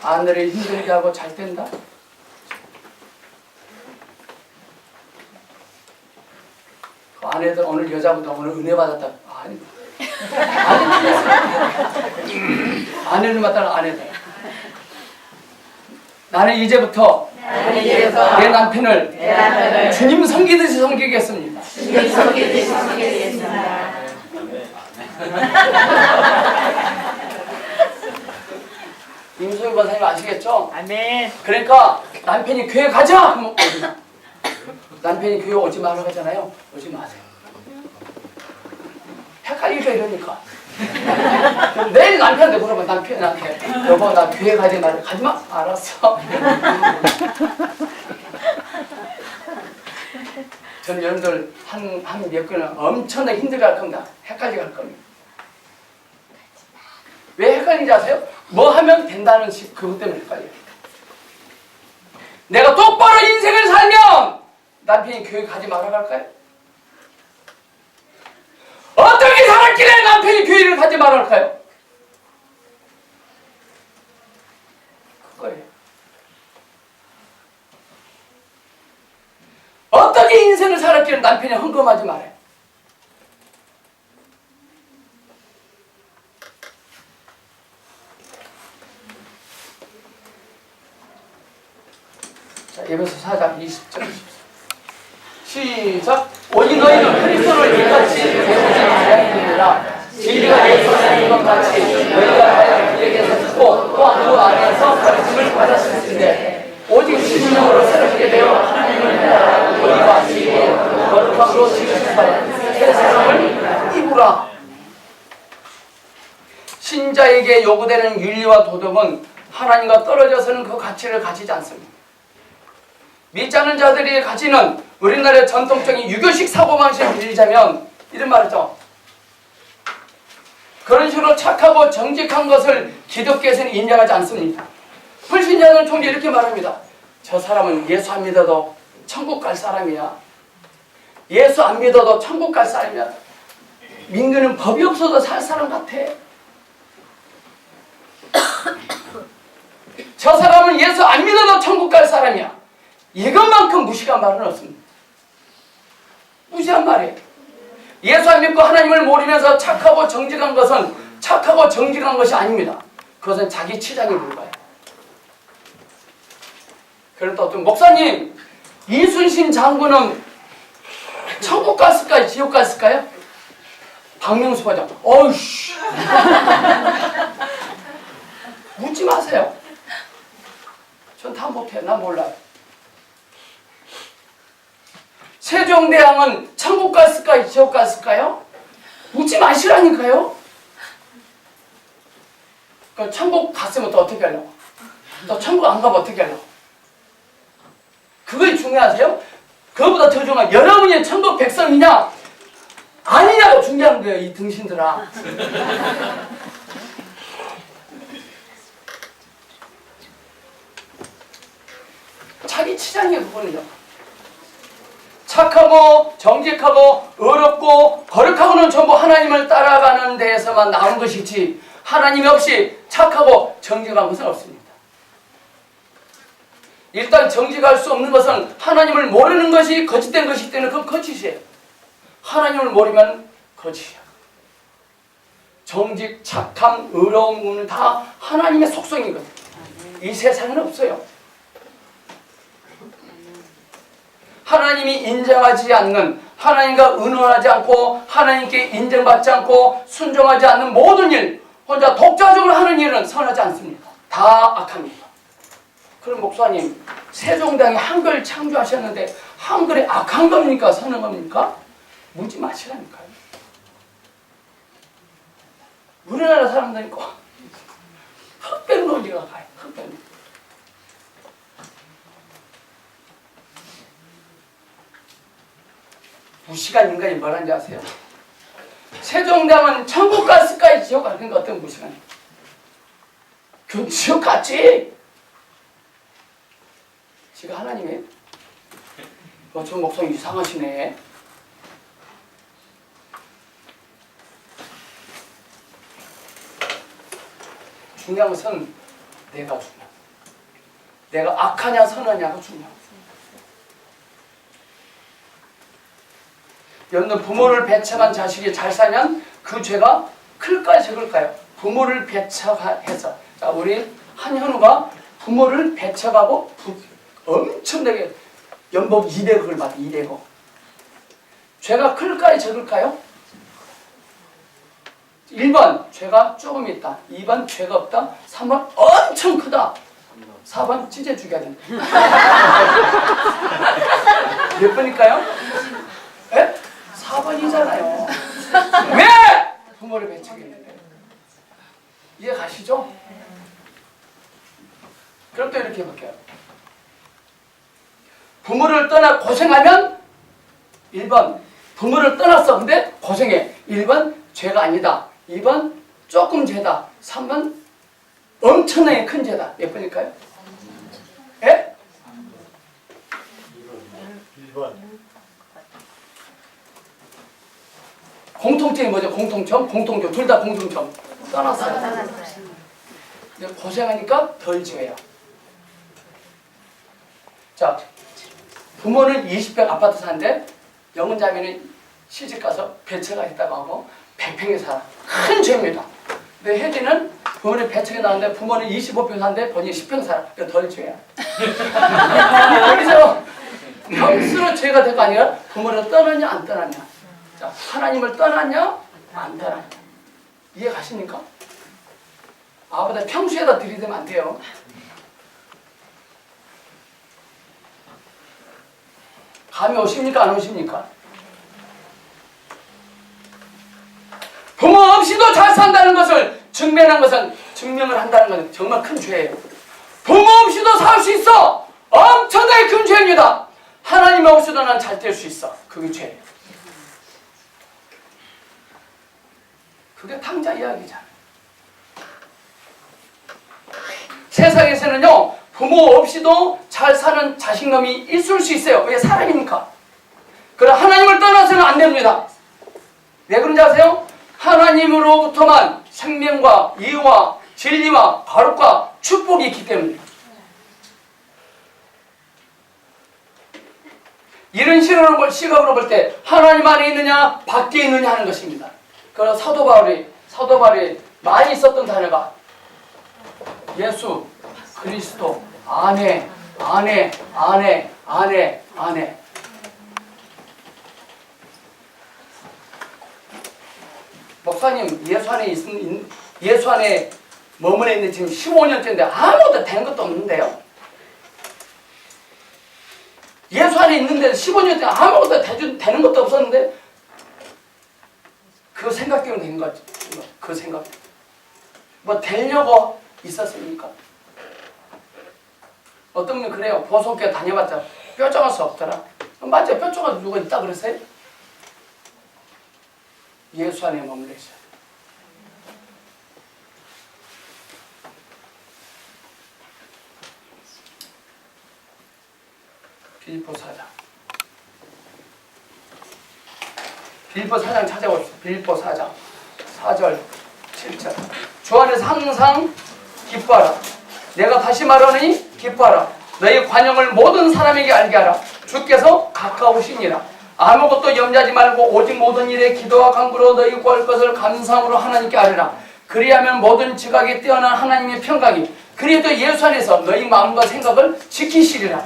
아내를 힘들게 하고 잘 된다? 그 아내들 오늘 여자보다 오늘 은혜 받았다. 아내를 맡다가 아내들. 나는 이제부터 내 남편을 주님 섬기듯이 섬기겠습니다. 임소희 권사님 아시겠죠? 아멘. 그러니까 남편이 교회 가자! 그러면 오지 마. 남편이 교회 오지 말라고 하잖아요. 오지 마세요. 헷갈리죠, 이러니까. 내일 남편한테 물어봐. 남편한테 여보 나 교회 가지 말라. 가지 마. 알았어. 저는 여러분들 한 몇 개는 엄청나게 힘들게 할 겁니다. 헷갈리게 할 겁니다. 왜 헷갈리는지 아세요? 뭐 하면 된다는 그것 때문에 헷갈려요. 내가 똑바로 인생을 살면 남편이 교회 가지 말라고 할까요? 어떻게 살았길래 남편이 교회를 가지 말라고 할까요? 그거예요. 어떻게 인생을 살았길래 남편이 헌금하지 말아요? 자, 에베소 4장 20절 시작. 오직 너희는 그리스도를 이같이 배우지 아니하느니라. 진리가 예수 안에 있는 것 같이 너희가 하여 그에게서 듣고 또한 그 안에서 가르침을 받았을텐데 오직 신령으로 새롭게 되어 하나님을 따라 너희가 지혜에 거룩함으로 지으셨다. 새 사람을 입으라. 신자에게 요구되는 윤리와 도덕은 하나님과 떨어져서는 그 가치를 가지지 않습니다. 믿지 않는 자들이 가지는 우리나라의 전통적인 유교식 사고방식을 빌리자면 이런 말이죠. 그런 식으로 착하고 정직한 것을 기독교에서는 인정하지 않습니다. 불신자는 종종 이렇게 말합니다. 저 사람은 예수 안 믿어도 천국 갈 사람이야. 예수 안 믿어도 천국 갈 사람이야. 민규는 법이 없어도 살 사람 같아. 저 사람은 예수 안 믿어도 천국 갈 사람이야. 이것만큼 무식한 말은 없습니다. 무시한 말이에요. 예수 안 믿고 하나님을 모르면서 착하고 정직한 것은 착하고 정직한 것이 아닙니다. 그것은 자기 치장에 불과해요. 그런데 어떤 목사님, 이순신 장군은 천국 갔을까요? 지옥 갔을까요? 박명수 과장, 어이씨. 묻지 마세요. 전 다 못해요. 난 몰라요. 세종대왕은 천국 갔을까요? 지옥 갔을까요? 묻지 마시라니까요. 그럼 천국 갔으면 또 어떻게 하려고? 또 천국 안 가면 어떻게 하려고? 그게 중요하세요? 그것보다 더 중요한 여러분이 천국 백성이냐 아니냐가 중요한 거예요. 이 등신들아. 자기 치장의 부분이요. 착하고 정직하고 의롭고 거룩하고는 전부 하나님을 따라가는 데에서만 나온 것이지 하나님 없이 착하고 정직한 것은 없습니다. 일단 정직할 수 없는 것은 하나님을 모르는 것이 거짓된 것이기 때문에 그건 거짓이에요. 하나님을 모르면 거짓이야. 정직, 착함, 의로움은 다 하나님의 속성이거든. 이 세상에는 없어요. 하나님이 인정하지 않는, 하나님과 의논하지 않고 하나님께 인정받지 않고 순종하지 않는 모든 일, 혼자 독자적으로 하는 일은 선하지 않습니다. 다 악합니다. 그럼 목사님, 세종대왕이 한글 창조하셨는데 한글이 악한 겁니까? 선한 겁니까? 묻지 마시라니까요. 우리나라 사람들이 꼭 흑백 논리가 가요. 흑백 논리. 무식한 인간이 뭐라는지 아세요? 세종대왕은 천국 갔을까요? 지옥 갔을까? 그러니까 어떤 무식한? 그 지옥 갔지? 지금 하나님의 저 목성 이상하시네. 중요한 것은 내가 중요해. 내가 악하냐 선하냐가 중요해. 여러분, 부모를 배척한 자식이 잘 살면 그 죄가 클까요 적을까요? 부모를 배척해서, 자, 우리 한현우가 부모를 배척하고 엄청나게 연봉 200억을 받아. 200억. 죄가 클까요 적을까요? 1번 죄가 조금 있다. 2번 죄가 없다. 3번 엄청 크다. 4번 찢어 죽여야 된다. 몇 번일까요? 예? 4번이잖아요. 왜? 부모를 배척했는데. 이해 가시죠? 그럼 또 이렇게 해볼게요. 부모를 떠나 고생하면 1번 부모를 떠났어. 근데 고생해. 1번 죄가 아니다. 2번 조금 죄다. 3번 엄청나게 큰 죄다. 몇 번일까요? 예? 1번. 공통점이 뭐죠? 공통점? 공통점. 둘 다 공통점. 떠났어요. 근데 고생하니까 덜 죄야. 자, 부모는 20평 아파트 사는데 영은자매는 시집가서 배척가 했다고 하고 100평에 살아. 큰 죄입니다. 근데 혜진은 부모를 배척해 나왔는데 부모는 25평 사는데 본인이 10평 살아. 그러니까 덜 죄야. 여기서 평수로 죄가 될 거 아니라 부모를 떠났냐 안 떠났냐. 자, 하나님을 떠났냐 안 떠났냐. 이해 가십니까? 아보다 평소에다 들이대면 안 돼요. 감이 오십니까 안 오십니까? 부모 없이도 잘 산다는 것을 증명을 한다는 것은 정말 큰 죄예요. 부모 없이도 살 수 있어. 엄청나게 큰 죄입니다. 하나님 없이도 난 잘 될 수 있어. 그게 죄예요. 그게 탕자 이야기잖아요. 세상에서는요, 부모 없이도 잘 사는 자식놈이 있을 수 있어요. 왜? 사람이니까. 그러나 하나님을 떠나서는 안 됩니다. 왜 그런지 아세요? 하나님으로부터만 생명과 이유와 진리와 거룩과 축복이 있기 때문입니다. 이런 시각으로 볼 때 하나님 안에 있느냐 밖에 있느냐 하는 것입니다. 그래서 사도 바울이 많이 썼던 단어가 예수, 그리스도, 아내. 목사님, 예수 안에 머무르 있는 지금 15년째인데 아무것도 된 것도 없는데요. 예수 안에 있는데 15년째 아무것도 되는 것도 없었는데 그 생각 때문에 된 거지. 그 생각. 뭐 되려고 있었습니까? 어떤 분은 그래요. 보성교회 다녀봤자 뼈정할 수 없더라. 맞아요. 뼈정할 누가 있다 그랬어요? 예수 안에 머물러 있어요. 빌립보 4장. 빌립보 4장 찾아보십시오. 빌립보 4장 4절 7절. 주 안에서 항상 기뻐하라. 내가 다시 말하니 기뻐하라. 너희 관용을 모든 사람에게 알게 하라. 주께서 가까우시니라. 아무것도 염려하지 말고 오직 모든 일에 기도와 간구로 너희 구할 것을 감사함으로 하나님께 아뢰라. 그리하면 모든 지각에 뛰어난 하나님의 평강이 그리스도 예수 안에서 너희 마음과 생각을 지키시리라.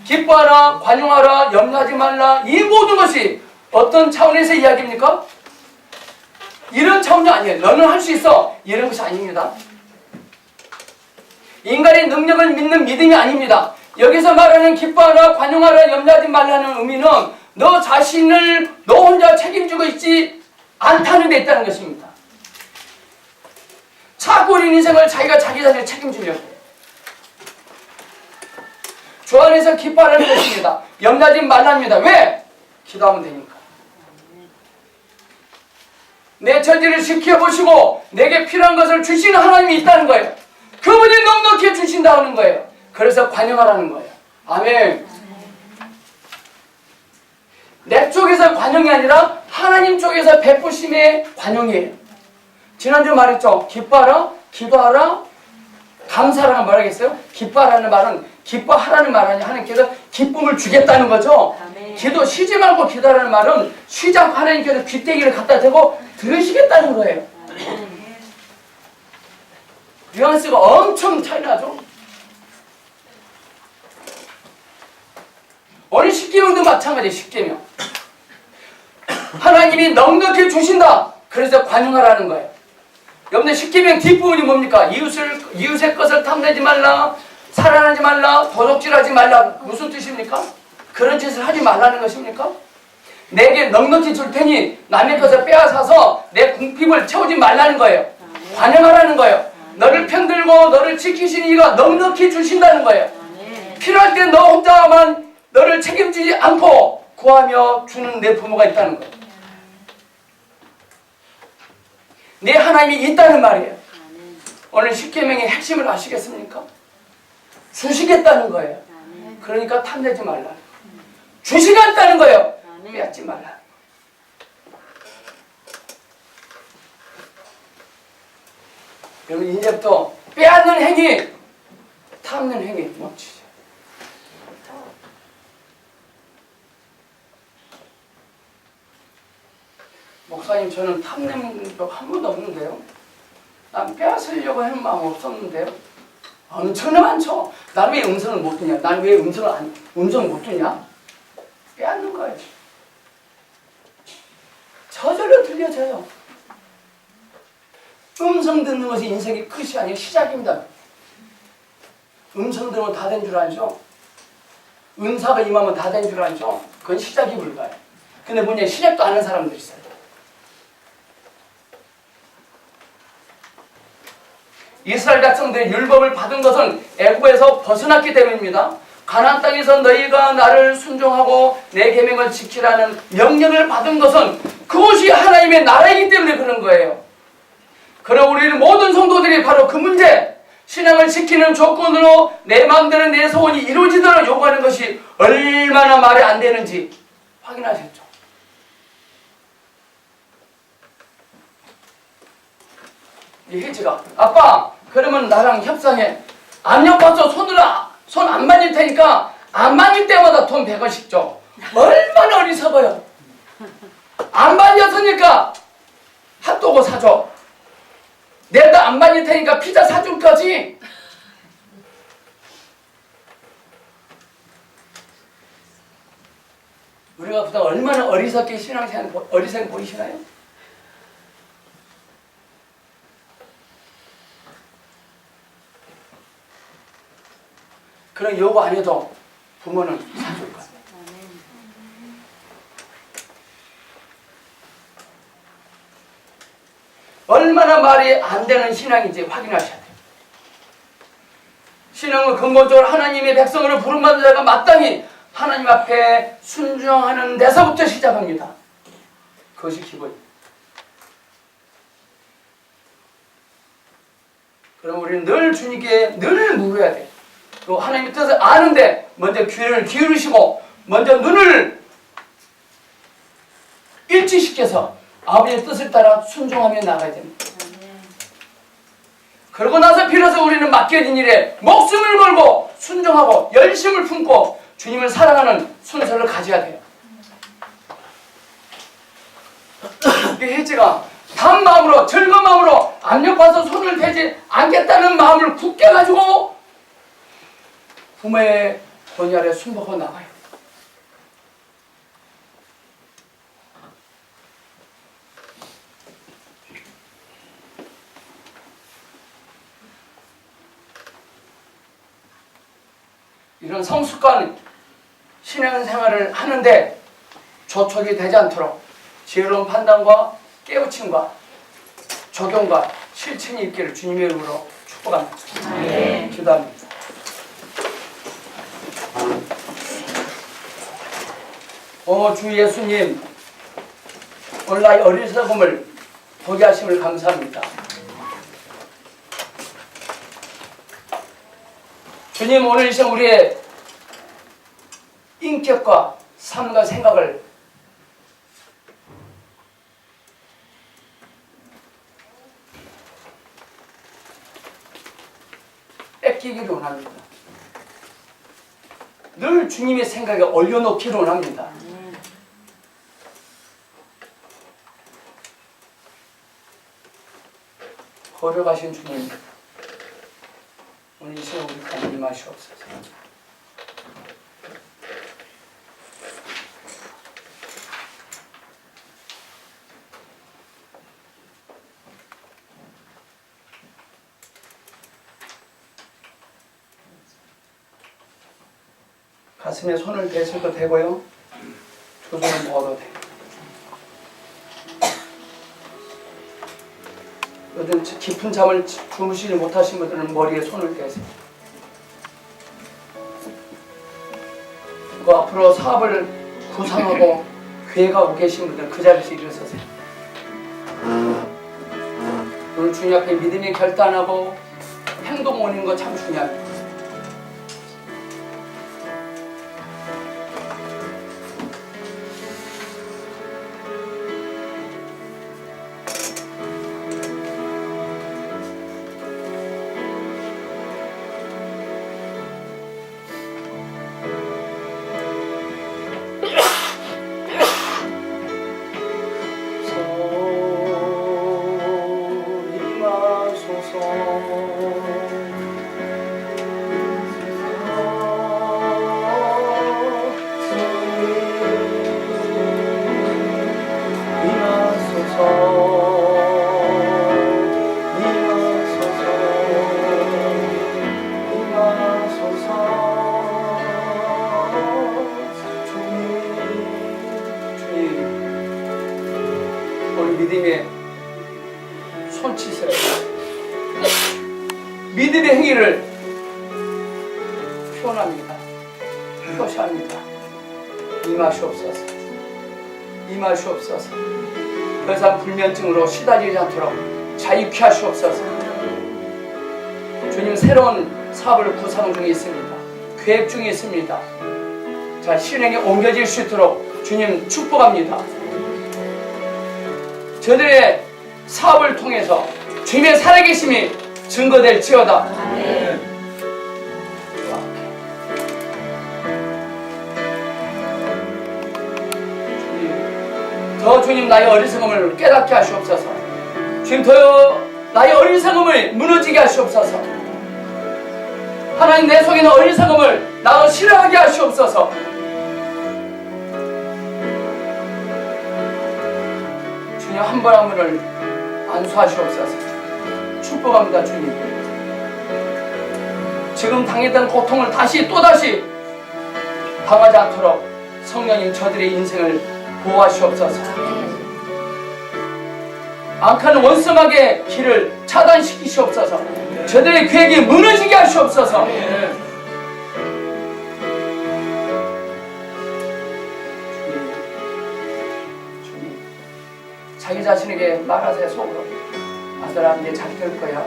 기뻐하라, 관용하라, 염려하지 말라. 이 모든 것이 어떤 차원에서 이야기입니까? 이런 차원이 아니에요. 너는 할 수 있어. 이런 것이 아닙니다. 인간의 능력을 믿는 믿음이 아닙니다. 여기서 말하는 기뻐하라, 관용하라, 염려하지 말라는 의미는 너 자신을 너 혼자 책임지고 있지 않다는 데 있다는 것입니다. 자꾸 우리 인생을 자기가 자기 자신을 책임지려고 해요. 주 안에서 기뻐하라는 것입니다. 염려하지 말랍니다. 왜? 기도하면 되니까. 내 처지를 지켜보시고 내게 필요한 것을 주시는 하나님이 있다는 거예요. 그분이 넉넉히 주신다는 거예요. 그래서 관용하라는 거예요. 아멘. 내 쪽에서 관용이 아니라 하나님 쪽에서 베푸심의 관용이에요. 지난주 말했죠. 기뻐하라, 기도하라, 감사하라는 말 하겠어요? 기뻐하라는 말은 기뻐하라는 말 아니야. 하나님께서 기쁨을 주겠다는 거죠. 기도 쉬지 말고 기도하라는 말은 쉬지 않고 하나님께서 귀때기를 갖다 대고 들으시겠다는 거예요. 뉘앙스가 엄청 차이 나죠. 오늘 십계명도 마찬가지예요. 십계명 하나님이 넉넉히 주신다. 그래서 관용하라는 거예요. 여러분들 십계명 뒷부분이 뭡니까? 이웃의 것을 탐내지 말라, 살아나지 말라, 도둑질하지 말라. 무슨 뜻입니까? 그런 짓을 하지 말라는 것입니까? 내게 넉넉히 줄 테니 남의 것을 빼앗아서 내 궁핍을 채우지 말라는 거예요. 관용하라는 거예요. 너를 편들고 너를 지키시는 이가 넉넉히 주신다는 거예요. 필요할 때 너 혼자만 너를 책임지지 않고 구하며 주는 내 부모가 있다는 거예요. 내 하나님이 있다는 말이에요. 오늘 십계명의 핵심을 아시겠습니까? 주시겠다는 거예요. 그러니까 탐내지 말라. 주시겠다는 거예요. 빼앗지 말라. 여러분 이제부터 빼앗는 행위, 탐는 행위 멈추죠. 목사님 저는 탐내는 적 한 번도 없는데요. 난 빼앗으려고 하는 마음 없었는데요. 엄청나 많죠. 난 왜 음성을 못 듣냐? 난 왜 음성을 못 듣냐? 빼앗는 거예요. 저절로 들려져요. 음성 듣는 것이 인생의 끝이 아니라 시작입니다. 음성 들으면 다 된 줄 알죠? 은사가 임하면 다 된 줄 알죠? 그건 시작이 불가요. 근데 문제 시작도 안 하는 사람들이 있어요. 이스라엘 백성들이 율법을 받은 것은 애굽에서 벗어났기 때문입니다. 가나안 땅에서 너희가 나를 순종하고 내 계명을 지키라는 명령을 받은 것은 그것이 하나님의 나라이기 때문에 그런 거예요. 그럼 우리는 모든 성도들이 바로 그 문제, 신앙을 지키는 조건으로 내 마음대로 내 소원이 이루어지도록 요구하는 것이 얼마나 말이 안 되는지 확인하셨죠? 이 혜지가 아빠 그러면 나랑 협상해. 압력받쳐 손 안 만질 테니까 안 만질 때마다 돈 100원씩 줘. 얼마나 어리석어요. 안 만졌으니까 핫도그 사줘. 내가 안 만질 테니까 피자 사줄 거지. 우리가 보다 얼마나 어리석게 신앙생활 어리석게 보이시나요? 그런 요구 안 해도 부모는 사줄 거예요. 얼마나 말이 안 되는 신앙인지 확인하셔야 돼요. 신앙은 근본적으로 하나님의 백성으로 부름받은 자가 마땅히 하나님 앞에 순종하는 데서부터 시작합니다. 그것이 기본입니다. 그럼 우리는 늘 주님께 늘 물어야 돼요. 또 하나님의 뜻을 아는데 먼저 귀를 기울이시고 먼저 눈을 일치시켜서 아버지의 뜻을 따라 순종하며 나가야 됩니다. 그러고 나서 비로소 우리는 맡겨진 일에 목숨을 걸고 순종하고 열심을 품고 주님을 사랑하는 순서를 가져야 돼요. 이 해지가 단 마음으로 즐거운 마음으로 압력받아서 손을 대지 않겠다는 마음을 굳게 가지고 부모의 권위 아래 순복하고 나가요. 이런 성숙한 신앙생활을 하는데 조촉이 되지 않도록 지혜로운 판단과 깨우침과 적용과 실천이 있기를 주님의 이름으로 축복합니다. 기도합니다. 주 예수님, 오늘 나의 어리석음을 보게 하심을 감사합니다. 주님, 오늘 이 시간 우리의 인격과 삶과 생각을 뺏기기를 원합니다. 늘 주님의 생각에 올려놓기를 원합니다. 걸어가신 주님, 오늘 이 시간 우리 가슴 임하시옵소서. 가슴에 손을 대셔도 되고요, 두 손을 모아도 돼요. 요즘 깊은 잠을 주무시지 못하신 분들은 머리에 손을 대세요. 그 앞으로 사업을 구상하고 계획하고 계신 분들 그 자리에서 일어서세요. 오늘 주님 앞에 믿음의 결단하고 행동 오는 거 참 중요합니다. 믿음의 손짓을, 믿음의 행위를 표현합니다. 표시합니다. 임하시옵소서. 임하시옵소서. 더 이상 불면증으로 시달리지 않도록 자유케 하시옵소서. 주님, 새로운 사업을 구상 중에 있습니다. 계획 중에 있습니다. 자, 실행에 옮겨질 수 있도록 주님 축복합니다. 저들의 사업을 통해서 주님의 살아계심이 증거될지어다. 더 주님, 나의 어리석음을 깨닫게 하시옵소서. 주님, 더 나의 어리석음을 무너지게 하시옵소서. 하나님, 내 속에 있는 어리석음을 나도 싫어하게 하시옵소서. 주님, 한 분 한 분을 안수하시옵소서. 축복합니다. 주님, 지금 당했던 고통을 또다시 당하지 않도록 성령님, 저들의 인생을 보호하시옵소서. 악한 원성하게 길을 차단시키시옵소서. 저들의 계획이 무너지게 하시옵소서. 주님, 자기 자신에게 말하세요. 속으로, 아들아, 이제 잘 될 거야.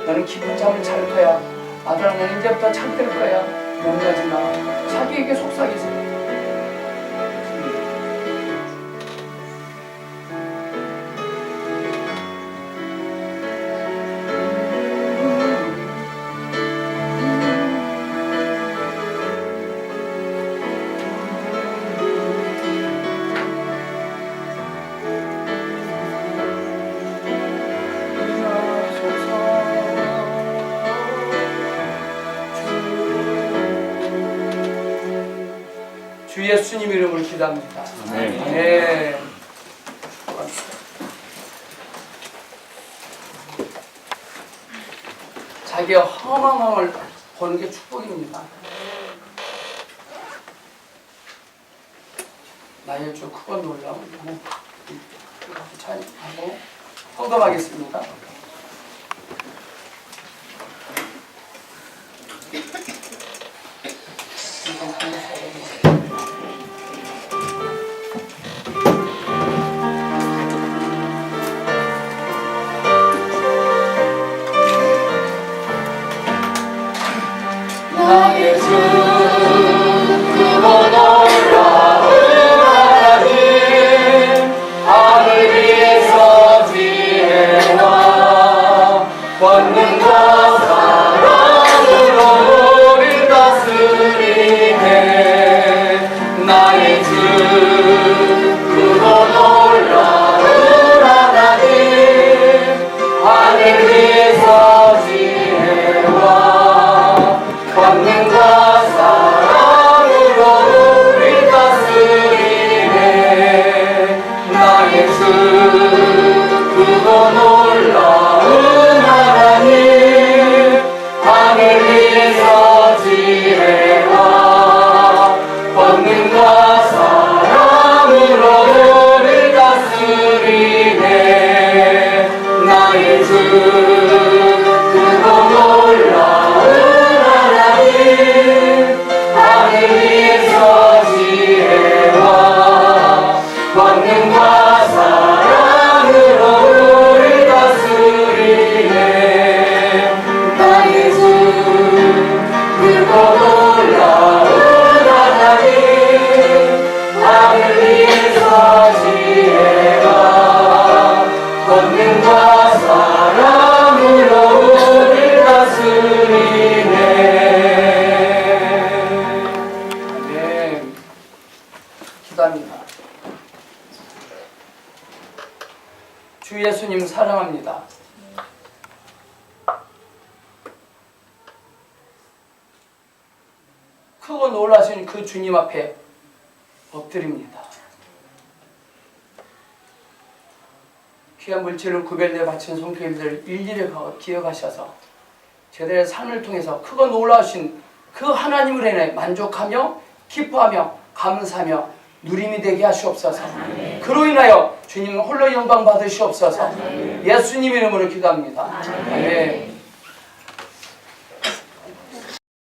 너는 깊은 잠을 잘 거야. 아들아, 너는 이제부터 잘 될 거야. 염려하지 마. 자기에게 속삭이세요. 예수님 이름으로 기도합니다. 아멘. 아멘. 자기의 험한 마음을 보는 게 축복입니다. 나의 주 크고 놀라운 나는 찬양하고 헌금하겠습니다. 나의 주 크고 놀라운 하나님 하늘 위에서 지혜와 권능과 사랑으로 우릴 다스리네 나의 주 크고 놀라운 하나님 하늘 위에서 지혜와 권능과 사랑으로 우릴 다스리네 나의 주 크고 놀라운 하나님 하늘 위에서 지혜와 권능과 사랑으로 우릴 다스리네 나의 주 크고 놀라운 하늘 위에서 지혜와 권능과 사랑으로 우릴 다스리네 나의 주 크고 놀라운 하나님 하늘 위에서 지혜와 권능과 사랑으로 우릴 다스리네 기도합니다. 주 예수님 사랑합니다. 크고 놀라신 그 주님 앞에 엎드립니다. 귀한 물질을 구별되어 바친 손길들을 일일이 기억하셔서 저들의 삶을 통해서 크고 놀라신 그 하나님을 인해 만족하며 기뻐하며 감사하며 누림이 되게 하시옵소서. 그로 인하여 주님 홀로 영광 받으시옵소서. 예수님 이름으로 기도합니다. 아멘.